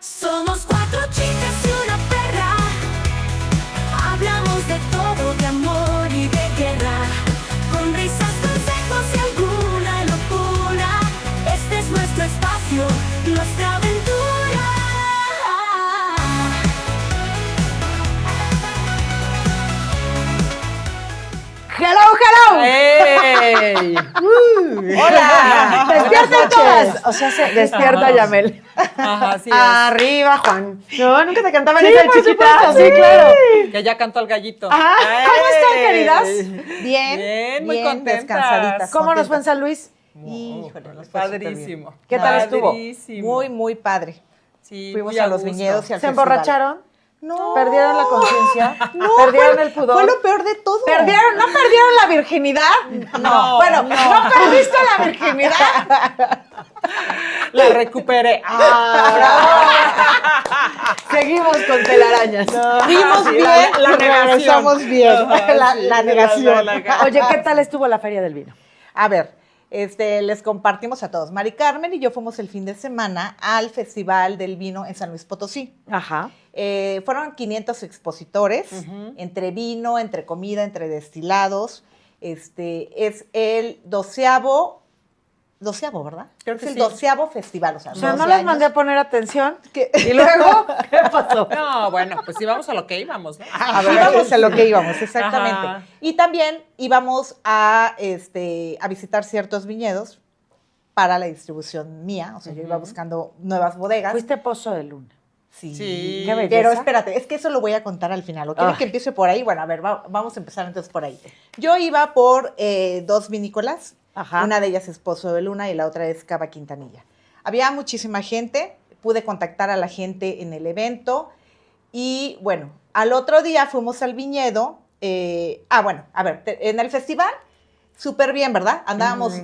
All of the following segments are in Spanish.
Somos cuatro chicas y una perra. Hablamos de todo, de amor y de guerra. Con risas, consejos y alguna locura. Este es nuestro espacio, nuestra aventura. ¡Hello, hello! ¡Ey! ¡Hola! ¡Despierten todas! O sea, se despierta Yamel. Ajá, así es. Arriba, Juan. No, nunca te cantaban Sí, esa por chiquita. supuesto, Sí, claro. Que ya cantó el gallito. Ajá. ¿Cómo están, queridas? Bien, muy contentas. descansaditas. ¿Cómo nos fue en San Luis? Híjole, nos fue súper bien. Padrísimo. ¿Qué tal estuvo? Padrísimo. Muy, muy padre. Sí, Fuimos muy a los gusto. viñedos y al ¿Se festival. emborracharon? No. ¿Perdieron la conciencia? No, ¿Perdieron el pudor? Fue lo peor de todo. ¿No perdieron la virginidad? No, Bueno, no. ¿no perdiste la virginidad? La recuperé. Seguimos con telarañas. Fuimos sí, bien la y negación. regresamos bien. Ajá, la sí, negación. Oye, ¿qué tal estuvo la Feria del Vino? A ver, les compartimos a todos. Mari Carmen y yo fuimos el fin de semana al Festival del Vino en San Luis Potosí. Ajá. Fueron 500 expositores, entre vino, entre comida, entre destilados. Es el 12avo, ¿verdad? Creo que es el sí. 12avo festival. O sea, O sea, no 12 les años. mandé a poner atención. ¿Qué? ¿Y luego qué pasó? No, bueno, pues íbamos a lo que íbamos, ¿no? A ver, íbamos a lo que íbamos, exactamente. Ajá. Y también íbamos a visitar ciertos viñedos para la distribución mía. O sea, yo iba buscando nuevas bodegas. Fuiste Pozo de Luna. Sí. Sí. Qué belleza. Pero espérate, es que eso lo voy a contar al final. ¿O quieren Ay. que empiece por ahí? Bueno, a ver, vamos a empezar entonces por ahí. Yo iba por 2 vinícolas. Ajá. Una de ellas es Pozo de Luna y la otra es Cava Quintanilla. Había muchísima gente. Pude contactar a la gente en el evento. Y bueno, al otro día fuimos al viñedo. Bueno, a ver, en el festival, súper bien, ¿verdad? Andábamos,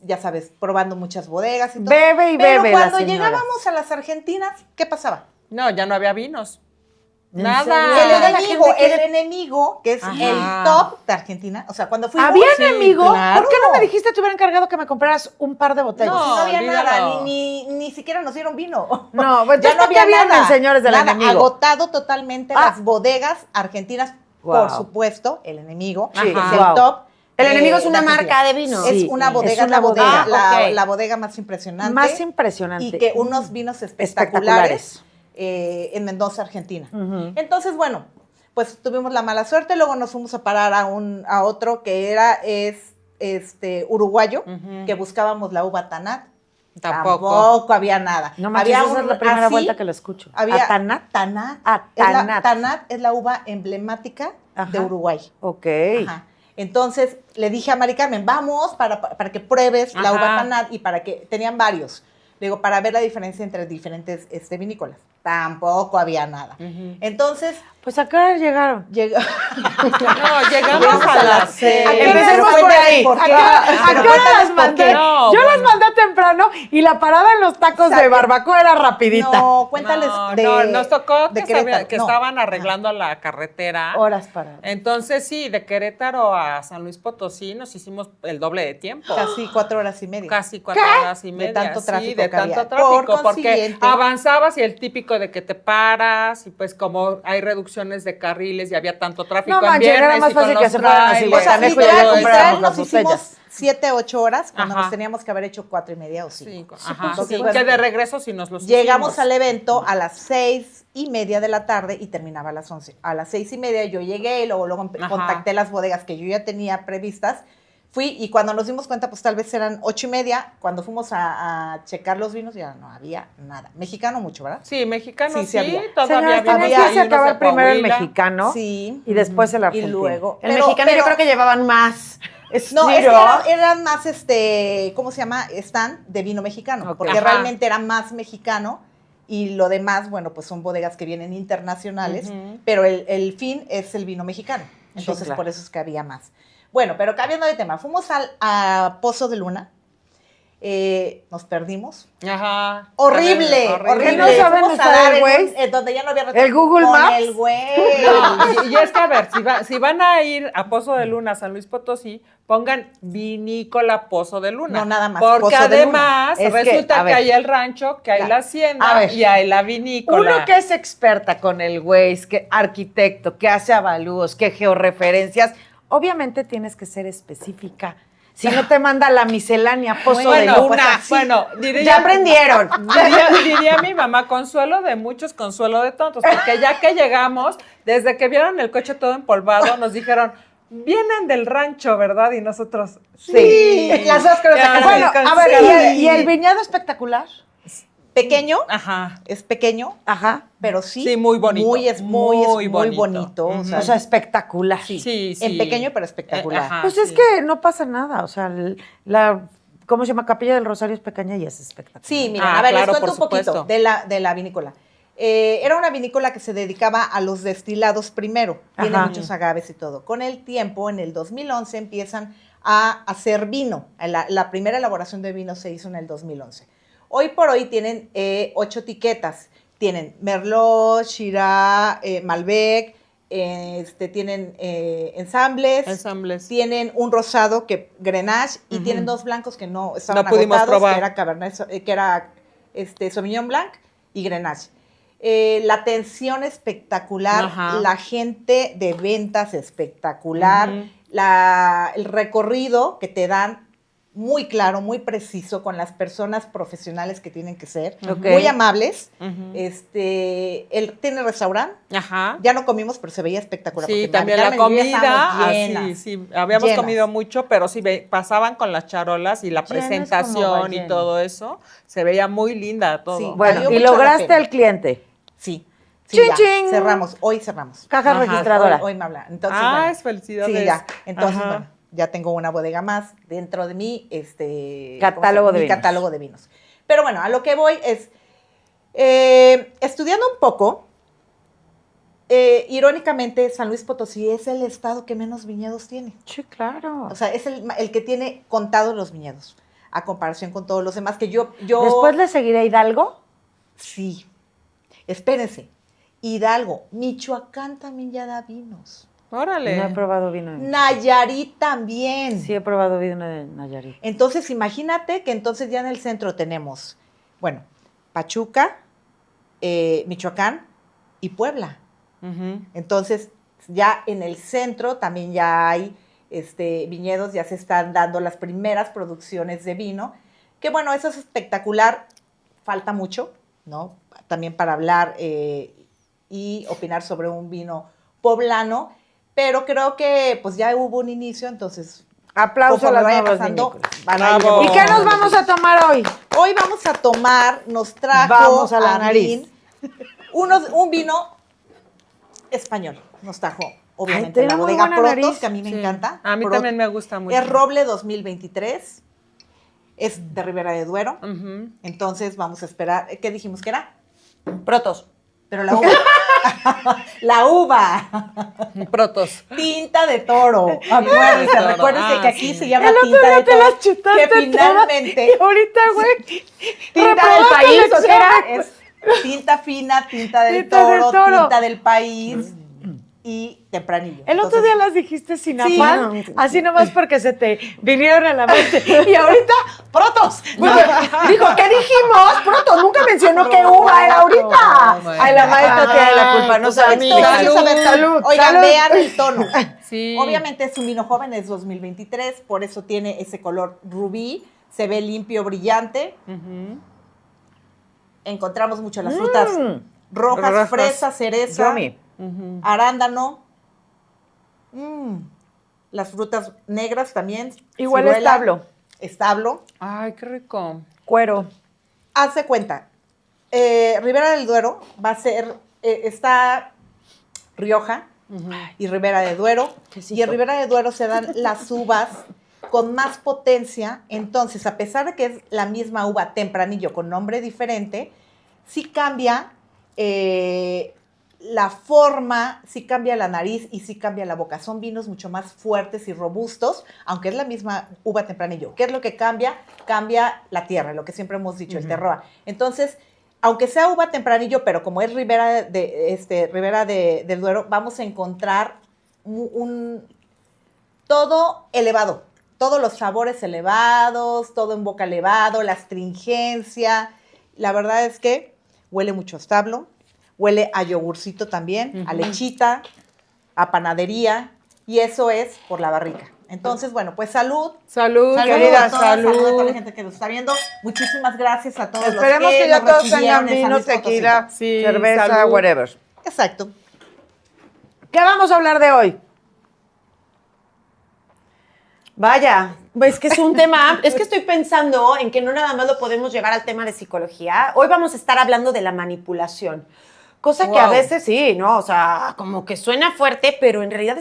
ya sabes, probando muchas bodegas y todo. Bebe y Pero bebe la cuando señora. llegábamos a las argentinas, ¿qué pasaba? No, ya no había vinos. ¿En Nada. serio? El enemigo, que es Ajá. el top de Argentina. O sea, cuando fuimos... ¿Había Sí, enemigo? claro. ¿Por qué no me dijiste te hubiera encargado que me compraras un par de botellas? No. no había olvídalo. nada, ni siquiera nos dieron vino. No, pues ya entonces, ¿para qué vienen, señores del nada, enemigo? agotado totalmente Ah. las bodegas argentinas, Wow. por supuesto, el enemigo, Sí, que es wow. el top. El enemigo es una de Argentina. marca de vino. Es Sí, una bodega, es es una la bodega, bodega. Ok. la bodega más impresionante. Más impresionante. Y que unos vinos espectaculares, Espectaculares. En Mendoza, Argentina. Ujú. Entonces, bueno, pues tuvimos la mala suerte, luego nos fuimos a parar a otro que es uruguayo, Ujú. que buscábamos la uva Tanat. Tampoco. Había nada. No manches, había esa es la primera vuelta que lo escucho. Había ¿Atanat? Tanat. Tanat. Tanat es la uva emblemática Ajá. de Uruguay. Ok. Ajá. Entonces le dije a Mari Carmen, vamos para que pruebes la Ajá. uva Tanat y para que tenían varios. Le digo, para ver la diferencia entre diferentes vinícolas. Tampoco había nada. Ujú. Entonces, Pues ¿a qué hora llegaron? llegó. No, llegamos a las 6. Empecemos Pero por ahí. cuéntales por ¿A qué. qué hora Pero las cuéntales por mandé? qué. No, Yo las bueno. mandé temprano y la parada en los tacos de barbacoa era rapidita. No, cuéntales No, nos tocó de que, Querétaro. que No. estaban arreglando la carretera. Horas paradas. Entonces, sí, de Querétaro a San Luis Potosí nos hicimos el doble de tiempo. Casi 4 horas y media. Casi 4 horas y media. tanto tráfico sí, de que había. tanto tráfico. Por Porque consiguiente- avanzabas y el típico de que te paras, y pues como hay reducciones de carriles y había tanto tráfico No en manches, era viernes más y con fácil que los se fueran a trailers, O sea, Guatanejo y todo allá literal, eso. comprábamos nos las hicimos botellas. 7, 8 horas cuando Ajá. nos teníamos que haber hecho 4 y media o 5. Sí, ajá, Entonces, sí, bueno, que de regreso sí nos los llegamos hicimos. al evento a las 6:30 de la tarde y terminaba a las 11. A las 6:30 yo llegué y luego Ajá. contacté las bodegas que yo ya tenía previstas. Fui y cuando nos dimos cuenta, pues tal vez eran 8:30. Cuando fuimos a checar los vinos, ya no había nada. Mexicano mucho, ¿verdad? Sí, mexicano Sí, sí, sí había. todavía Señora, había tenía había que ahí irse a unos de acabar primero el Coahuila. mexicano Sí. y después el Y argentino. luego. El mexicano yo creo que llevaban más. No, es que Estilo. eran más, ¿cómo se llama? Stand de vino mexicano, Ok. porque Ajá. realmente era más mexicano y lo demás, bueno, pues son bodegas que vienen internacionales, Ujú. pero el fin es el vino mexicano. Entonces, claro. por eso es que había más. Bueno, pero cambiando de tema, fuimos a Pozo de Luna Nos perdimos. Ajá. Horrible, horrible. ¿Qué no saben Fuimos a usar dar el Waze? donde ya no había ¿El Google con Maps? el Waze. No, y es que a ver, si van a ir a Pozo de Luna, San Luis Potosí, pongan Vinícola Pozo de Luna. No, nada más, Porque Pozo de Luna. además Es que, resulta a que, ver. hay el rancho, que hay Ya. la A hacienda ver. y hay la vinícola. Uno que es experta con el Waze, que arquitecto, que hace avalúos, que georreferencias, obviamente tienes que ser específica. Si no te manda la miscelánea Pozo de Bueno, Luna. pues así. Bueno, Ya aprendieron. Diría mi mamá, consuelo de muchos, consuelo de tontos, porque ya que llegamos, desde que vieron el coche todo empolvado, nos dijeron, vienen del rancho, ¿verdad? Y nosotros, Sí, las dos creo que Ya, sacaron. Bueno, sí, a ver, sí. ¿y el viñedo espectacular? Pequeño, Ajá. es pequeño, Ajá. pero sí. Sí, muy bonito. Muy Muy bonito. bonito. O O sea, espectacular. Sí, sí. en pequeño, pero espectacular. Ajá, Pues es sí. que no pasa nada. O sea, ¿cómo se llama? Capilla del Rosario es pequeña y es espectacular. Sí, mira, Ah, a ver, claro, les cuento por un poquito supuesto. de la vinícola. Era una vinícola que se dedicaba a los destilados primero. Tiene Ajá. muchos agaves y todo. Con el tiempo, en el 2011, empiezan a hacer vino. La primera elaboración de vino se hizo en el 2011. Hoy por hoy tienen 8 etiquetas. Tienen Merlot, Shiraz, Malbec, tienen ensambles. Ensambles. Tienen un rosado, Grenache, y tienen 2 blancos que no estaban No pudimos agotados, probar. que era Cabernet, que era Sauvignon Blanc y Grenache. La atención espectacular, Ajá. la gente de ventas espectacular, Ujú. el recorrido que te dan muy claro, muy preciso, con las personas profesionales que tienen que ser, Ok. muy amables. Ujú. Él tiene restaurante, Ajá. ya no comimos, pero se veía espectacular. Sí, porque también la Carmen y yo ya comida, estábamos llenas. sí, habíamos llenas. comido mucho, pero sí pasaban con las charolas y la Llenas como presentación y ballena. todo eso, se veía muy linda todo. Sí. Bueno, Valió y mucho la lograste pena. al cliente. Sí. Chin, ya, chin. cerramos, hoy cerramos. Caja Ajá. registradora. Hoy me habla. Entonces, Ah, bueno, es felicidades. sí, ya. Entonces, Ajá. bueno, ya tengo una bodega más dentro de mi Catálogo de mi vinos. catálogo de vinos. Pero bueno, a lo que voy es, estudiando un poco, irónicamente, San Luis Potosí es el estado que menos viñedos tiene. Sí, claro. O sea, es el que tiene contados los viñedos, a comparación con todos los demás, que yo Después le seguiré Hidalgo. sí, espérense, Hidalgo, Michoacán también ya da vinos. Órale. No he probado vino. Nayarit también. Sí, he probado vino de Nayarit. Entonces, imagínate que entonces ya en el centro tenemos, bueno, Pachuca, Michoacán y Puebla. Ujú. Entonces, ya en el centro también ya hay viñedos, ya se están dando las primeras producciones de vino, que bueno, eso es espectacular, falta mucho, ¿no? También para hablar y opinar sobre un vino poblano, pero creo que pues ya hubo un inicio, entonces Aplauso a conforme las vaya nuevas pasando, vinícolas. van a ir Bravo. ¿Y qué nos vamos a tomar hoy? Hoy vamos a tomar, nos trajo Vamos a la nariz. un vino español, nos trajo obviamente Ay, la tiene muy bodega buena Protos, nariz. que a mí me Sí. encanta. A mí Protos. también me gusta mucho. Es Roble 2023, es de Ribera de Duero, Ujú. entonces vamos a esperar, ¿qué dijimos que era? Protos. Pero la uva. La uva. Protos. Tinta de toro. Acuérdense, toro. recuérdense que aquí Sí. se llama El otro tinta día de te toro. las chutaste Que finalmente todas. Y ahorita, güey. tinta del reprobaste país, el o sea, examen. es tinta fina, tinta del Tinta del toro, toro. tinta del país y tempranillo. El otro Entonces, día las dijiste sin Sí. afán, así nomás porque se te vinieron a la mente. Y ahorita, protos. Dijo, ¿qué dijimos? Protos. Nunca mencionó qué uva era ahorita. Bueno. Ay, la maestra tiene la culpa, no sabe. entonces, a ver, Salud. Oigan, salud. vean el tono. Sí. Obviamente es un vino joven, es 2023, por eso tiene ese color rubí, se ve limpio, brillante. Ujú. Encontramos mucho las frutas rojas, Rojas. fresa, cereza, Yummy. Ujú. arándano. Las frutas negras también. Igual ciruela, establo. Establo. Ay, qué rico. Cuero. Haz de cuenta, Ribera del Duero va a ser, está Rioja y Ribera de Duero. Quesito. Y en Ribera de Duero se dan las uvas con más potencia. Entonces, a pesar de que es la misma uva tempranillo con nombre diferente, sí cambia la forma, sí cambia la nariz y sí cambia la boca. Son vinos mucho más fuertes y robustos, aunque es la misma uva tempranillo. ¿Qué es lo que cambia? Cambia la tierra, lo que siempre hemos dicho, el terroir. Entonces, aunque sea uva tempranillo, pero como es Ribera del Duero, vamos a encontrar todo elevado, todos los sabores elevados, todo en boca elevado, la astringencia. La verdad es que huele mucho a establo, huele a yogurcito también, a lechita, a panadería, y eso es por la barrica. Entonces, bueno, pues salud. Salud, Salud querida, a todas, salud a toda la salud. gente que nos está viendo. Muchísimas gracias a todos Esperemos los que que ya nos todos recibieron tengan en San vino, Luis Potosí. tequila, Sí, cerveza, salud. whatever. Exacto. ¿Qué vamos a hablar de hoy? Vaya, es que es un tema, es que estoy pensando en que no nada más lo podemos llevar al tema de psicología. Hoy vamos a estar hablando de la manipulación. Cosa que a Wow. veces sí, ¿no? O sea, como que suena fuerte, pero en realidad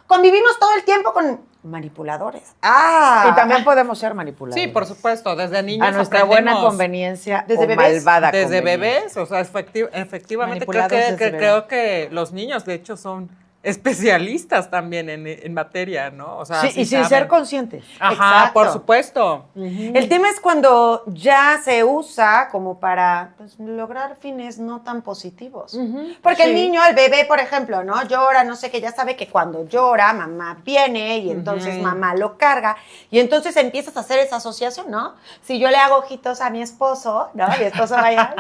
convivimos todo el tiempo con manipuladores. Y también podemos ser manipulados. Sí, por supuesto, desde niños A nuestra buena aprendemos. conveniencia Desde o bebés. malvada Desde conveniencia. bebés, o sea, efectivamente creo Manipulados desde creo que los niños, de hecho, son especialistas también en materia, ¿no? O sea, Sí, y sin saben. ser conscientes. Ajá, Exacto. por supuesto. El tema es cuando ya se usa como para pues, lograr fines no tan positivos. Porque el niño, el bebé, por ejemplo, ¿no? Llora, no sé qué, ya sabe que cuando llora, mamá viene y entonces mamá lo carga. Y entonces empiezas a hacer esa asociación, ¿no? Si yo le hago ojitos a mi esposo, ¿no? Mi esposo vaya,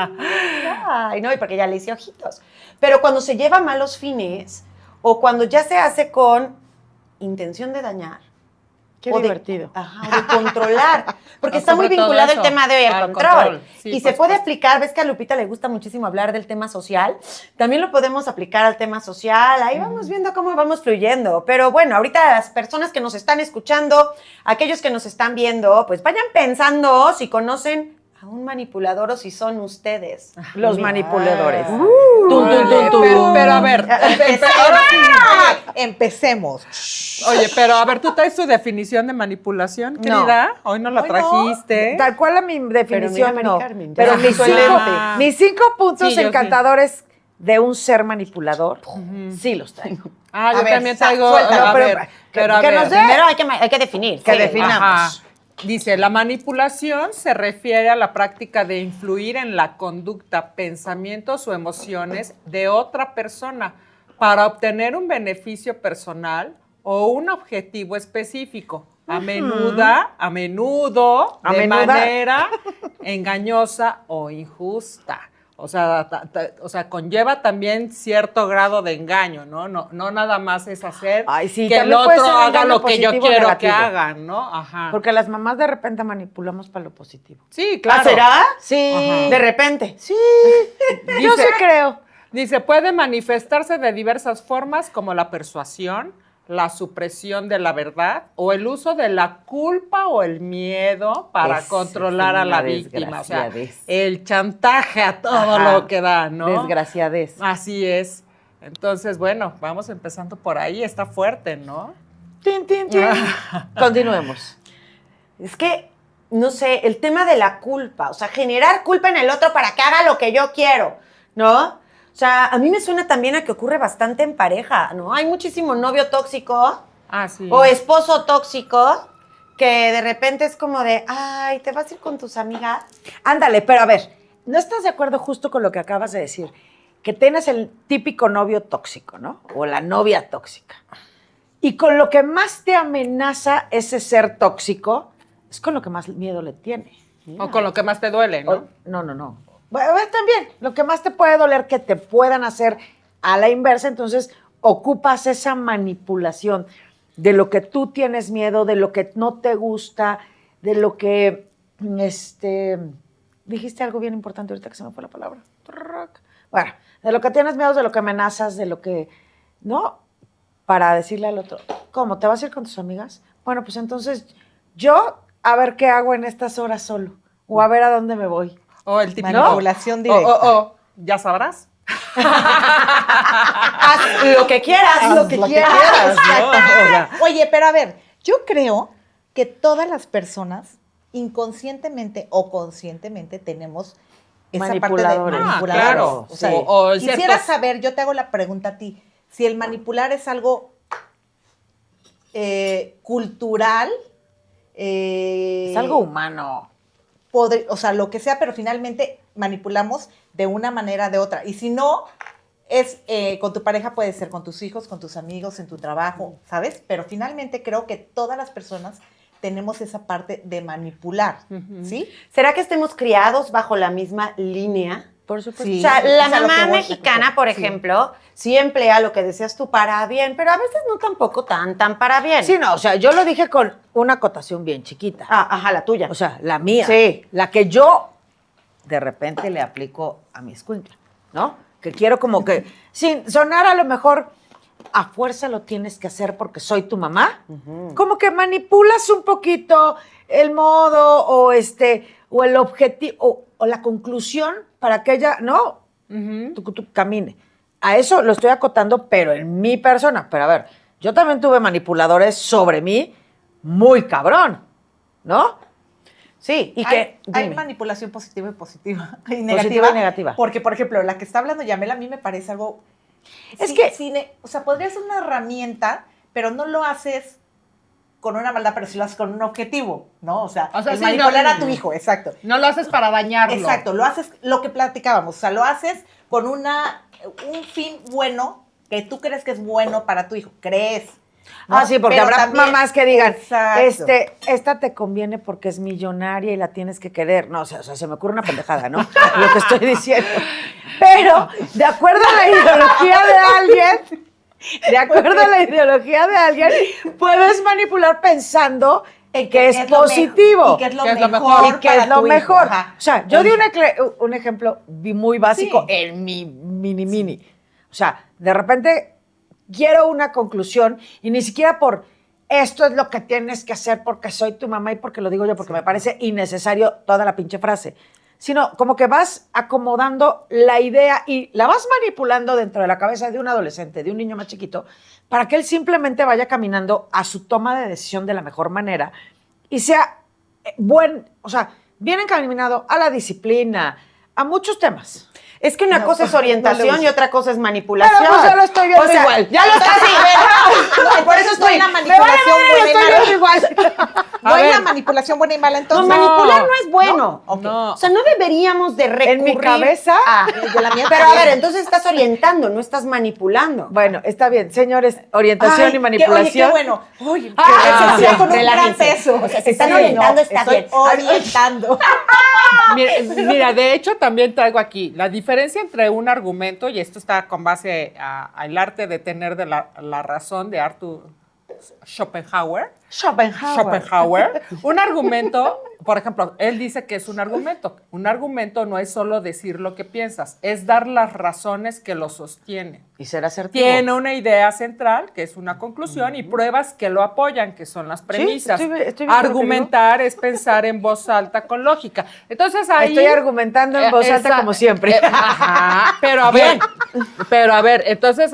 ay, no, y porque ya le hice ojitos. Pero cuando se lleva a malos fines o cuando ya se hace con intención de dañar, Qué o de- divertido. Ajá, o de controlar. Porque No, está muy sobre todo vinculado el eso, tema de hoy al al control. control. Sí, Y por se puede supuesto. aplicar, ves que a Lupita le gusta muchísimo hablar del tema social. También lo podemos aplicar al tema social. Ahí vamos viendo cómo vamos fluyendo. Pero bueno, ahorita las personas que nos están escuchando, aquellos que nos están viendo, pues vayan pensando si conocen a un manipulador o si son ustedes. Los manipuladores. Órale, Tun. pero a ver, Empecemos. oye, pero a ver, ¿tú traes tu definición de manipulación, querida? Hoy no la Hoy no. trajiste. Tal cual a mi definición, mira, no. Mari Carmen, ya Pero se hizo elegante. mis 5 puntos Sí, yo sí. encantadores de un ser manipulador, sí los traigo. Ah, yo A ver, también traigo. suéltalo, a pero ver, pero a que ver. nos dé- Primero hay que definir. Que sí. definamos. Ajá. Dice, la manipulación se refiere a la práctica de influir en la conducta, pensamientos o emociones de otra persona para obtener un beneficio personal o un objetivo específico. A menudo, A de menuda. manera engañosa o injusta. O sea, conlleva también cierto grado de engaño, ¿no? No nada más es hacer Ay, sí, que el también puede otro ser haga engaño lo que yo positivo o quiero que negativo. hagan, ¿no? Ajá. Porque las mamás de repente manipulamos para lo positivo. Sí, claro. ¿Ah, será? Sí. Ajá. De repente. Sí. Yo sí creo. Dice, puede manifestarse de diversas formas como la persuasión, la supresión de la verdad o el uso de la culpa o el miedo para Ese controlar es a la una víctima. O sea, desgraciadez. el chantaje a todo Ajá. lo que da, ¿no? Desgraciadez. Así es. Entonces, bueno, vamos empezando por ahí. Está fuerte, ¿no? Tin, tin, tin. Continuemos. Es que, no sé, el tema de la culpa, o sea, generar culpa en el otro para que haga lo que yo quiero, ¿no? O sea, a mí me suena también a que ocurre bastante en pareja, ¿no? Hay muchísimo novio tóxico Ah, sí. o esposo tóxico que de repente es como de, ay, ¿te vas a ir con tus amigas? Ándale, pero a ver, ¿no estás de acuerdo justo con lo que acabas de decir? Que tienes el típico novio tóxico, ¿no? O la novia tóxica. Y con lo que más te amenaza ese ser tóxico, es con lo que más miedo le tiene. O con lo que más te duele, ¿no? No. Bueno, también, lo que más te puede doler que te puedan hacer a la inversa, entonces ocupas esa manipulación de lo que tú tienes miedo, de lo que no te gusta, de lo que, dijiste algo bien importante ahorita que se me fue la palabra. Bueno, de lo que tienes miedo, de lo que amenazas, de lo que, ¿no? Para decirle al otro, ¿cómo? ¿Te vas a ir con tus amigas? Bueno, pues entonces yo a ver qué hago en estas horas solo, o a ver a dónde me voy. O el típico. Manipulación directa. ¿Ya sabrás? Haz lo que quieras. Haz lo que quieras. ¿no? O sea, Oye, pero a ver, yo creo que todas las personas, inconscientemente o conscientemente, tenemos esa parte de Manipuladores. manipuladores. Claro. O sea, O quisiera ciertos- saber, yo te hago la pregunta a ti, si el manipular es algo cultural, Es algo humano. o sea, lo que sea, pero finalmente manipulamos de una manera o de otra. Y si no, con tu pareja, puede ser con tus hijos, con tus amigos, en tu trabajo, ¿sabes? Pero finalmente creo que todas las personas tenemos esa parte de manipular, ¿sí? ¿Será que estemos criados bajo la misma línea? Por supuesto. Sí. O sea, la es a lo mamá que voy, mexicana, por sí. ejemplo, sí emplea lo que decías tú para bien, pero a veces no tampoco tan para bien. Sí, no, o sea, yo lo dije con una acotación bien chiquita. Ah, ajá, la tuya. O sea, la mía. Sí. La que yo de repente le aplico a mi escuincla, ¿no? Que quiero como que, sin sonar a lo mejor a fuerza lo tienes que hacer porque soy tu mamá, como que manipulas un poquito el modo o el objetivo o la conclusión para que ella, ¿no? Tú camine. A eso lo estoy acotando, pero en mi persona. Pero a ver, yo también tuve manipuladores sobre mí muy cabrón, ¿no? Sí, y Hay, que... hay dime. manipulación positiva y positiva. Y Positiva y negativa. Porque, por ejemplo, la que está hablando Yamela a mí me parece algo... Es sí, que- o sea, podría ser una herramienta, pero no lo haces con una maldad, pero sí lo haces con un objetivo, ¿no? O sea el sí, manipular no, a tu hijo, exacto. No lo haces para dañarlo. Exacto, lo haces, lo que platicábamos, o sea, lo haces con un fin bueno, que tú crees que es bueno para tu hijo, crees. ¿no? Ah, sí, porque Pero habrá también- mamás que digan, Exacto. esta te conviene porque es millonaria y la tienes que querer. No, o sea, se me ocurre una pendejada, ¿no? Lo que estoy diciendo. Pero, de acuerdo a la ideología de alguien, puedes manipular pensando en que es lo positivo. y que es lo Que es lo mejor. Y que es para lo tu hijo, mejor. ajá. O sea, yo di un ejemplo muy básico Sí. en mi mini. O sea, de repente quiero una conclusión y ni siquiera por esto es lo que tienes que hacer porque soy tu mamá y porque lo digo yo, porque me parece innecesario toda la pinche frase. Sino como que vas acomodando la idea y la vas manipulando dentro de la cabeza de un adolescente, de un niño más chiquito, para que él simplemente vaya caminando a su toma de decisión de la mejor manera y sea o sea, bien encaminado a la disciplina, a muchos temas. Es que una No, cosa es no orientación le y otra cosa es manipulación. Pero pues yo lo estoy viendo O sea, igual. Ya lo estás viendo. Por eso estoy... Buena Me vale manipulación madre, buena y estoy viendo mala. igual. Buena manipulación buena y mala, No, entonces. manipular no es bueno. Ok. No. O sea, no deberíamos de recurrir En mi cabeza, de la mía Pero a también. ver, entonces estás orientando, no estás manipulando. Bueno, está bien, señores, orientación Ay, y manipulación. Oye, qué bueno. Oye, Ah, que con un gran relájense. peso. O sea, se están Sí, orientando, está estoy bien. orientando. Mira, de hecho también traigo aquí la diferencia entre un argumento, y esto está con base al arte de tener de la razón de Arthur Schopenhauer. Schopenhauer. Un argumento, por ejemplo, él dice que es un argumento. Un argumento no es solo decir lo que piensas, es dar las razones que lo sostienen. Y ser asertivo. Tiene una idea central, que es una conclusión, y pruebas que lo apoyan, que son las premisas. estoy viendo lo que Argumentar es pensar en voz alta con lógica. Entonces ahí... Estoy argumentando en voz alta como siempre. Ajá, pero a ver, entonces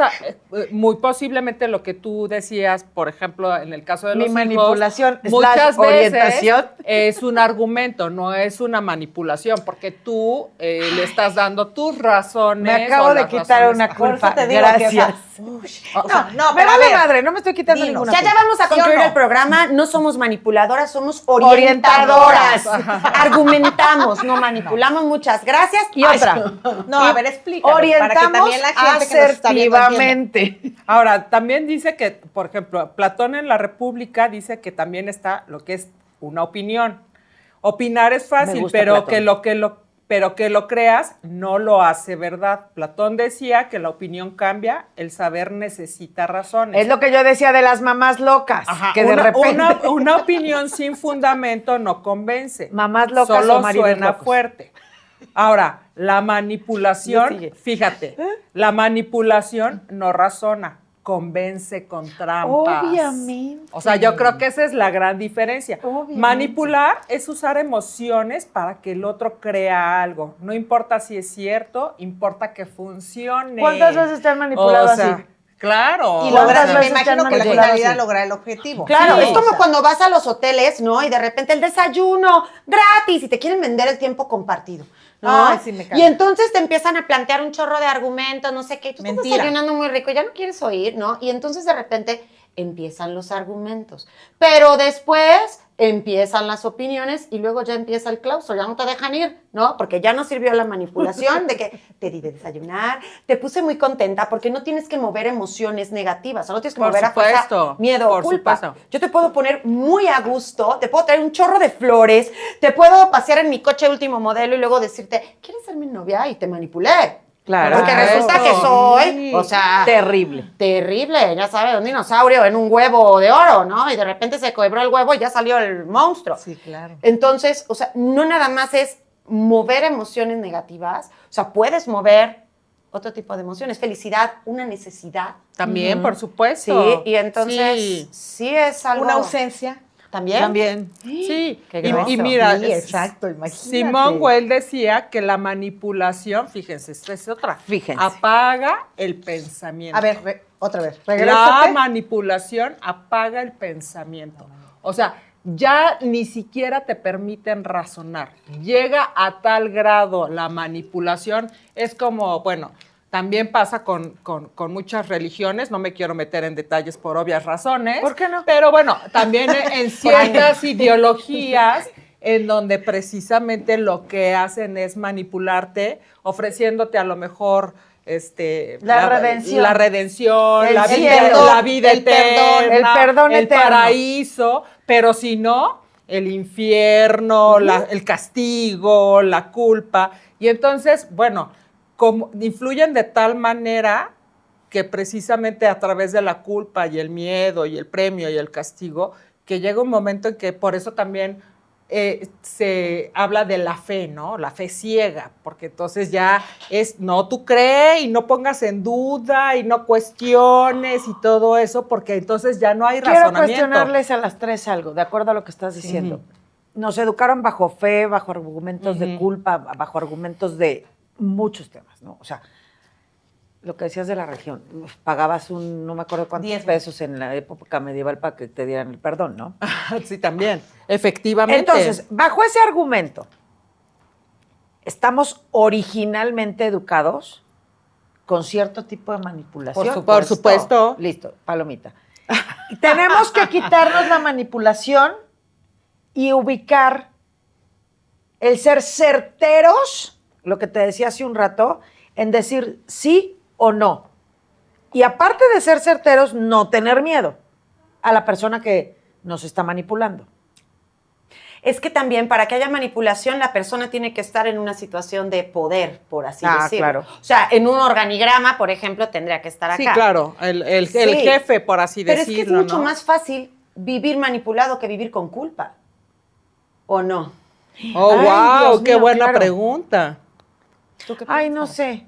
muy posiblemente lo que tú decías, por ejemplo, en el caso de Mi los manipulación hijos, muchas slash veces orientación. es un argumento, no es una manipulación, porque tú le estás dando tus razones. Me acabo o de las quitar razones. una Por eso culpa. te digo Gracias. No, Me pero a vale ver. madre, no me estoy quitando Dinos. ninguna Ya culpa. vamos a ¿Sí o concluir no? el programa. No somos manipuladoras, somos Orientadoras. orientadoras. Argumentamos, no manipulamos. Muchas gracias. Y otra. No, a ver, explícanos. Para que Orientamos también la gente que nos está viendo entienda. asertivamente. Ahora, también dice que, por ejemplo, Platón en la República dice que también está lo que es una opinión. Opinar es Me fácil, gusta pero Platón. pero que lo creas no lo hace verdad. Platón decía que la opinión cambia, el saber necesita razones. Es lo que yo decía de las mamás locas, Ajá, que de repente... una opinión sin fundamento no convence. Mamás locas Solo o maridos suena locos. fuerte. Ahora, la manipulación, Sigue. fíjate, la manipulación no razona, convence con trampas. Obviamente. O sea, yo creo que esa es la gran diferencia. Obviamente. Manipular es usar emociones para que el otro crea algo. No importa si es cierto, importa que funcione. ¿Cuántas veces te han manipulado O sea, así? Claro. Y ¿Cuántas lograr, me veces te han imagino que la manipulado finalidad así? lograr el objetivo. Claro, Sí, es como o sea. cuando vas a los hoteles, ¿no? Y de repente el desayuno gratis y te quieren vender el tiempo compartido, ¿no? Ay, sí, me caga. Y entonces te empiezan a plantear un chorro de argumentos, no sé qué. Tú estás Mentira. desayunando muy rico, ya no quieres oír, ¿no? Y entonces de repente empiezan los argumentos. Pero después empiezan las opiniones y luego ya empieza el claustro, ya no te dejan ir, ¿no? Porque ya no sirvió la manipulación de que te di de desayunar, te puse muy contenta porque no tienes que mover emociones negativas, no tienes que Por mover a supuesto, fuerza miedo o por culpa. supuesto. Yo te puedo poner muy a gusto, te puedo traer un chorro de flores, te puedo pasear en mi coche último modelo y luego decirte, ¿quieres ser mi novia? Y te manipulé. Claro. Porque Claro. resulta que soy, Sí. o sea, Terrible. terrible, ya sabes, un dinosaurio en un huevo de oro, ¿no? Y de repente se quebró el huevo y ya salió el monstruo. Sí, claro. Entonces, o sea, no nada más es mover emociones negativas, o sea, puedes mover otro tipo de emociones, felicidad, una necesidad. También, por supuesto. Sí, y entonces Sí. sí es algo. Una ausencia. ¿También? También. Sí, Qué y, grosso. y mira, Sí, exacto, imagínate. Simone Weil decía que la manipulación, fíjense, esta es otra, Fíjense. apaga el pensamiento. A ver, otra vez. La Regrésate. manipulación apaga el pensamiento. O sea, ya ni siquiera te permiten razonar. Llega a tal grado la manipulación, es como, bueno, también pasa con muchas religiones, no me quiero meter en detalles por obvias razones. ¿Por qué no? Pero bueno, también en ciertas ideologías en donde precisamente lo que hacen es manipularte, ofreciéndote a lo mejor La redención. la redención, El la cielo, la vida el perdón, eterna, el perdón el eterno. paraíso, pero si no, el infierno, el castigo, la culpa. Y entonces, bueno, como influyen de tal manera que precisamente a través de la culpa y el miedo y el premio y el castigo, que llega un momento en que por eso también se habla de la fe, ¿no? La fe ciega, porque entonces ya es, no, tú crees y no pongas en duda y no cuestiones y todo eso, porque entonces ya no hay Quiero razonamiento. cuestionarles a las tres algo, de acuerdo a lo que estás diciendo. Nos educaron bajo fe, bajo argumentos de culpa, bajo argumentos de muchos temas, ¿no? O sea, lo que decías de la religión, pagabas no me acuerdo cuántos 10 pesos en la época medieval para que te dieran el perdón, ¿no? Sí, también, efectivamente. Entonces, bajo ese argumento, estamos originalmente educados con cierto tipo de manipulación. Por supuesto. Listo, palomita. Y tenemos que quitarnos la manipulación y ubicar el ser certeros, lo que te decía hace un rato, en decir sí o no. Y aparte de ser certeros, no tener miedo a la persona que nos está manipulando. Es que también para que haya manipulación la persona tiene que estar en una situación de poder, por así decirlo. Claro. O sea, en un organigrama, por ejemplo, tendría que estar acá. Sí, claro, el Sí. jefe, por así Pero decirlo. es que es mucho ¿no? más fácil vivir manipulado que vivir con culpa. ¿O no? Oh, Ay, wow, Dios qué mío, buena claro. pregunta. Ay, no sé.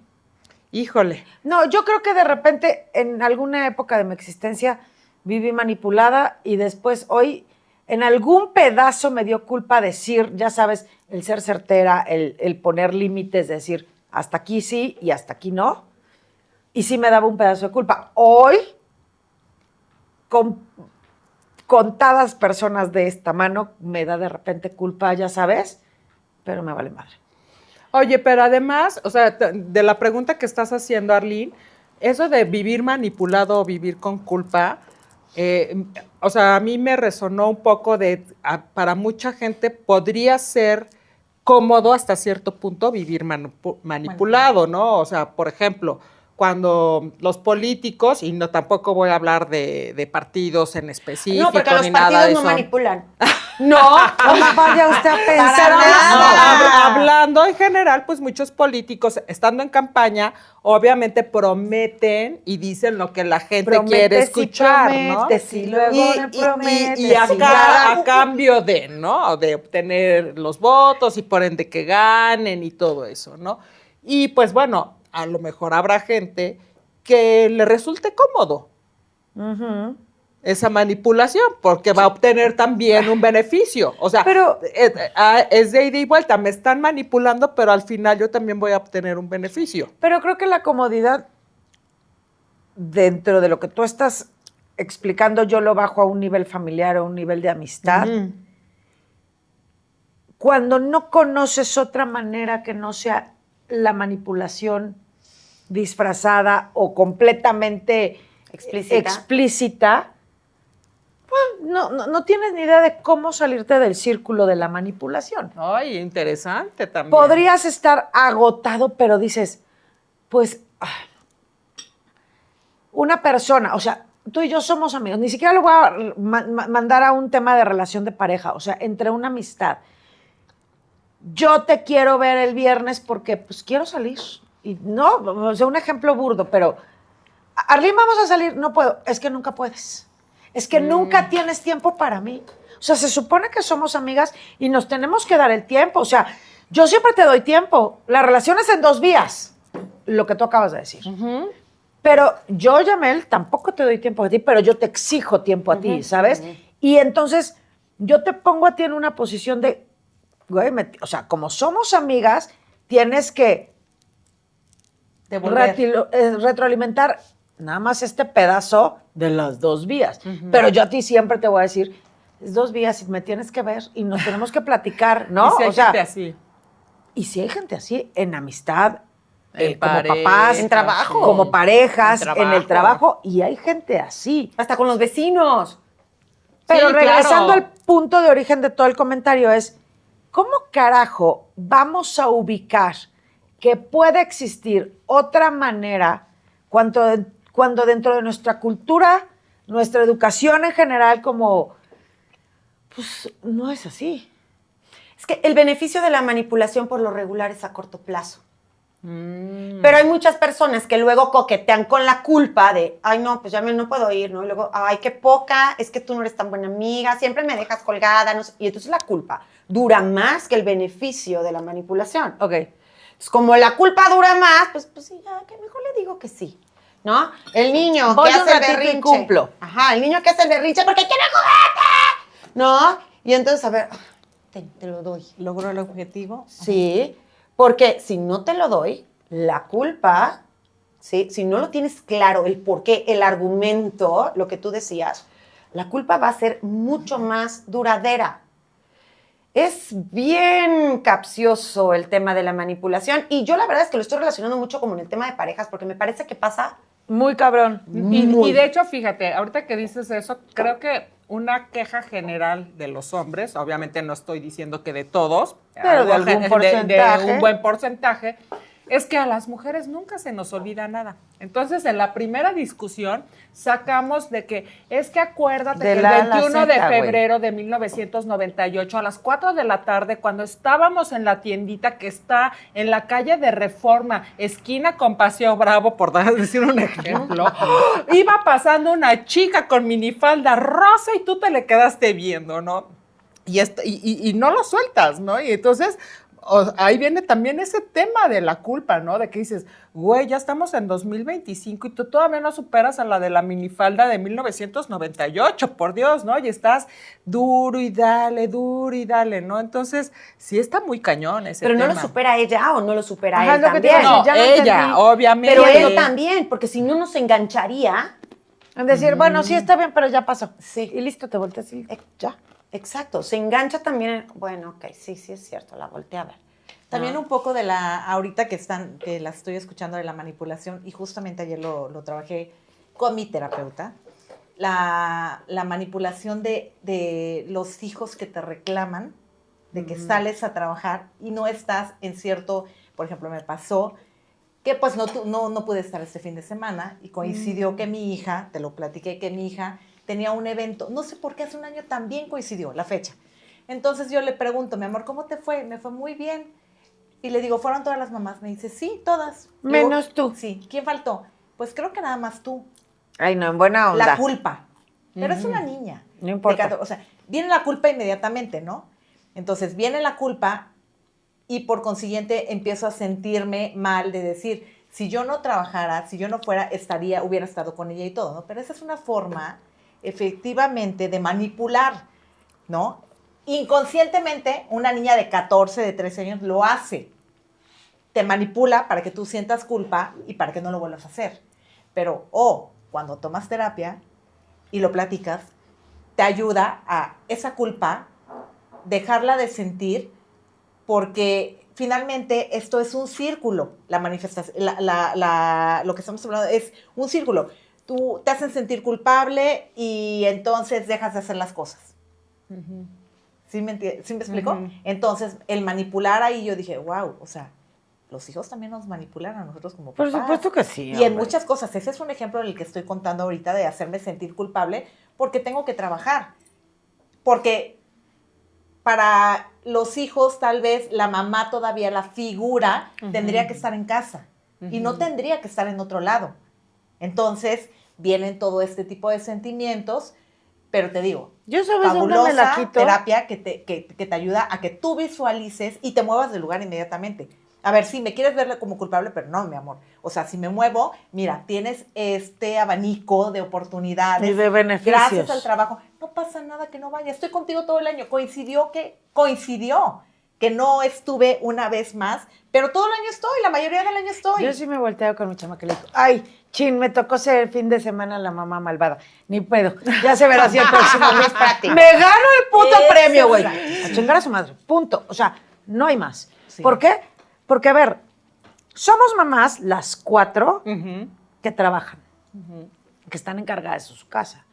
Híjole. No, yo creo que de repente en alguna época de mi existencia viví manipulada y después hoy en algún pedazo me dio culpa decir, ya sabes, el ser certera, el poner límites, decir hasta aquí sí y hasta aquí no. Y sí me daba un pedazo de culpa. Hoy, con contadas personas de esta mano, me da de repente culpa, ya sabes, pero me vale madre. Oye, pero además, o sea, de la pregunta que estás haciendo, Arlene, eso de vivir manipulado o vivir con culpa, o sea, a mí me resonó un poco para mucha gente podría ser cómodo hasta cierto punto vivir manipulado, ¿no? O sea, por ejemplo, cuando los políticos, y no tampoco voy a hablar de partidos en específico No, porque los ni nada partidos de no eso. manipulan. No vaya usted a pensar. Hablando en general, pues muchos políticos, estando en campaña, obviamente prometen y dicen lo que la gente quiere escuchar, ¿no? Y luego le prometes. Y a cambio de, ¿no? De obtener los votos y por ende que ganen y todo eso, ¿no? Y pues bueno, a lo mejor habrá gente que le resulte cómodo esa manipulación, porque va a obtener también un beneficio. O sea, Pero- es de ida y vuelta, me están manipulando, pero al final yo también voy a obtener un beneficio. Pero creo que la comodidad dentro de lo que tú estás explicando, yo lo bajo a un nivel familiar o un nivel de amistad. Cuando no conoces otra manera que no sea la manipulación disfrazada o completamente explícita, pues no tienes ni idea de cómo salirte del círculo de la manipulación. Ay, interesante también. Podrías estar agotado, pero dices, pues, una persona, o sea, tú y yo somos amigos, ni siquiera lo voy a mandar a un tema de relación de pareja, o sea, entre una amistad. Yo te quiero ver el viernes porque, pues, quiero salir. Y no, o sea, un ejemplo burdo, pero, Arlene, vamos a salir, no puedo, es que nunca puedes. Es que nunca tienes tiempo para mí. O sea, se supone que somos amigas y nos tenemos que dar el tiempo. O sea, yo siempre te doy tiempo. La relación es en 2 vías, lo que tú acabas de decir. Pero yo, Yamel, tampoco te doy tiempo a ti, pero yo te exijo tiempo a ti, ¿sabes? Y entonces yo te pongo a ti en una posición de, güey, o sea, como somos amigas, tienes que retroalimentar nada más este pedazo de las 2 vías. Pero yo a ti siempre te voy a decir, es 2 vías y me tienes que ver y nos tenemos que platicar, ¿no? Y si hay gente así. Y si hay gente así, en amistad, En como pareja, papás, en trabajo. como parejas, En en el trabajo, y hay gente así. Hasta con los vecinos. Pero Sí, regresando claro. al punto de origen de todo el comentario es, ¿cómo carajo vamos a ubicar que puede existir otra manera cuando dentro de nuestra cultura, nuestra educación en general, como, pues no es así? Es que el beneficio de la manipulación por lo regular es a corto plazo. Pero hay muchas personas que luego coquetean con la culpa de, ay, no, pues ya no puedo ir, ¿no? Y luego, ay, qué poca, es que tú no eres tan buena amiga, siempre me dejas colgada, no sé. Y entonces la culpa dura más que el beneficio de la manipulación. Ok. Pues como la culpa dura más, pues sí, ya, que mejor le digo que sí, ¿no? El niño Voy que un hace el ratito y berrinche. cumplo. Ajá, el niño que hace el berrinche porque quiere juguete, ¿no? Y entonces, a ver, te lo doy. ¿Logró el objetivo? Sí, porque si no te lo doy, la culpa, ¿sí? Si no lo tienes claro, el por qué, el argumento, lo que tú decías, la culpa va a ser mucho más duradera. Es bien capcioso el tema de la manipulación y yo la verdad es que lo estoy relacionando mucho como en el tema de parejas porque me parece que pasa Muy cabrón. Y de hecho, fíjate, ahorita que dices eso, creo que una queja general de los hombres, obviamente no estoy diciendo que de todos, Pero de algún de porcentaje. un buen porcentaje, es que a las mujeres nunca se nos olvida nada. Entonces, en la primera discusión sacamos de que es que acuérdate De que el la A a la 21 de Z, güey. febrero de 1998 a las 4 de la tarde, cuando estábamos en la tiendita que está en la calle de Reforma, esquina con Paseo Bravo, por decir un ejemplo, iba pasando una chica con minifalda rosa y tú te le quedaste viendo, ¿no? Y no lo sueltas, ¿no? Y entonces ahí viene también ese tema de la culpa, ¿no? De que dices, güey, ya estamos en 2025 y tú todavía no superas a la de la minifalda de 1998, por Dios, ¿no? Y estás duro y dale, ¿no? Entonces, sí está muy cañón ese pero tema. no lo supera ella o no lo supera Ajá, él es lo que te también. iba a No, decir, ya lo ella, entendí. obviamente. Pero él también, porque si no nos engancharía. En decir, bueno, sí está bien, pero ya pasó. Sí. Y listo, te volteas y ya. Exacto, se engancha también. Bueno, ok, sí es cierto, la volteé a ver. También un poco de ahorita que la estoy escuchando de la manipulación, y justamente ayer lo trabajé con mi terapeuta, la manipulación de los hijos que te reclaman, de que sales a trabajar y no estás en cierto, por ejemplo, me pasó que pues no pude estar este fin de semana y coincidió que mi hija, te lo platiqué, que mi hija tenía un evento, no sé por qué hace un año también coincidió la fecha. Entonces yo le pregunto, mi amor, ¿cómo te fue? Me fue muy bien. Y le digo, ¿fueron todas las mamás? Me dice, sí, todas. Menos Digo, tú. Sí. ¿Quién faltó? Pues creo que nada más tú. Ay, no, en buena onda. La culpa. Pero es una niña. No importa. O sea, viene la culpa inmediatamente, ¿no? Entonces viene la culpa y por consiguiente empiezo a sentirme mal de decir, si yo no trabajara, si yo no fuera, hubiera estado con ella y todo, ¿no? Pero esa es una forma, efectivamente, de manipular, ¿no? Inconscientemente, una niña de 14, de 13 años lo hace. Te manipula para que tú sientas culpa y para que no lo vuelvas a hacer. Pero, cuando tomas terapia y lo platicas, te ayuda a esa culpa, dejarla de sentir, porque finalmente esto es un círculo, la manifestación, lo que estamos hablando es un círculo. Tú te hacen sentir culpable y entonces dejas de hacer las cosas. ¿Sí me explico? Entonces, el manipular ahí, yo dije, wow, o sea, los hijos también nos manipulan a nosotros como papás. Por supuesto que sí. Y en muchas cosas. Ese es un ejemplo del que estoy contando ahorita, de hacerme sentir culpable porque tengo que trabajar. Porque para los hijos, tal vez, la mamá todavía, la figura, tendría que estar en casa. Y no tendría que estar en otro lado. Entonces, vienen todo este tipo de sentimientos. Pero te digo, yo sabes dónde me la quito. Terapia que te ayuda a que tú visualices y te muevas del lugar inmediatamente. A ver, sí, me quieres ver como culpable, pero no, mi amor. O sea, si me muevo, mira, tienes este abanico de oportunidades. Y de beneficios. Gracias al trabajo. No pasa nada que no vaya. Estoy contigo todo el año. Coincidió que no estuve una vez más, pero todo el año estoy, la mayoría del año estoy. Yo sí me volteo con mi chama que le digo, ay, chin, me tocó ser el fin de semana la mamá malvada. Ni puedo. Ya se verá si el próximo mes práctico. Me gano el puto premio, güey. A chingar a su madre. Punto. O sea, no hay más. Sí. ¿Por qué? Porque, a ver, somos mamás las 4 que trabajan, que están encargadas de su casa,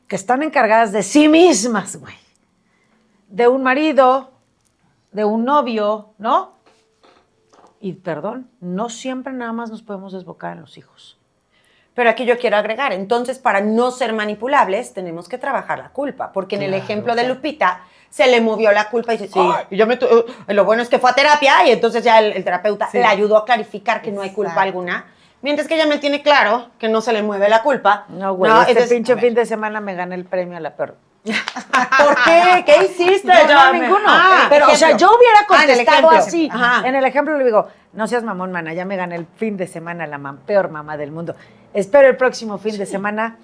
que están encargadas de sí mismas, güey. De un marido, de un novio, ¿no? Y, perdón, no siempre nada más nos podemos desbocar en los hijos. Pero aquí yo quiero agregar, entonces para no ser manipulables tenemos que trabajar la culpa, porque en el ejemplo de Lupita se le movió la culpa y dice, sí, y yo lo bueno es que fue a terapia y entonces ya el terapeuta le ayudó a clarificar que no hay culpa alguna, mientras que ella me tiene claro que no se le mueve la culpa. No, güey, pinche fin de semana me gané el premio a la perra. ¿Por qué? ¿Qué hiciste? No, ninguno. Pero, o sea, yo hubiera contestado así. Ajá. En el ejemplo le digo, no seas mamón, mana, ya me gané el fin de semana la peor mamá del mundo. Espero el próximo fin de semana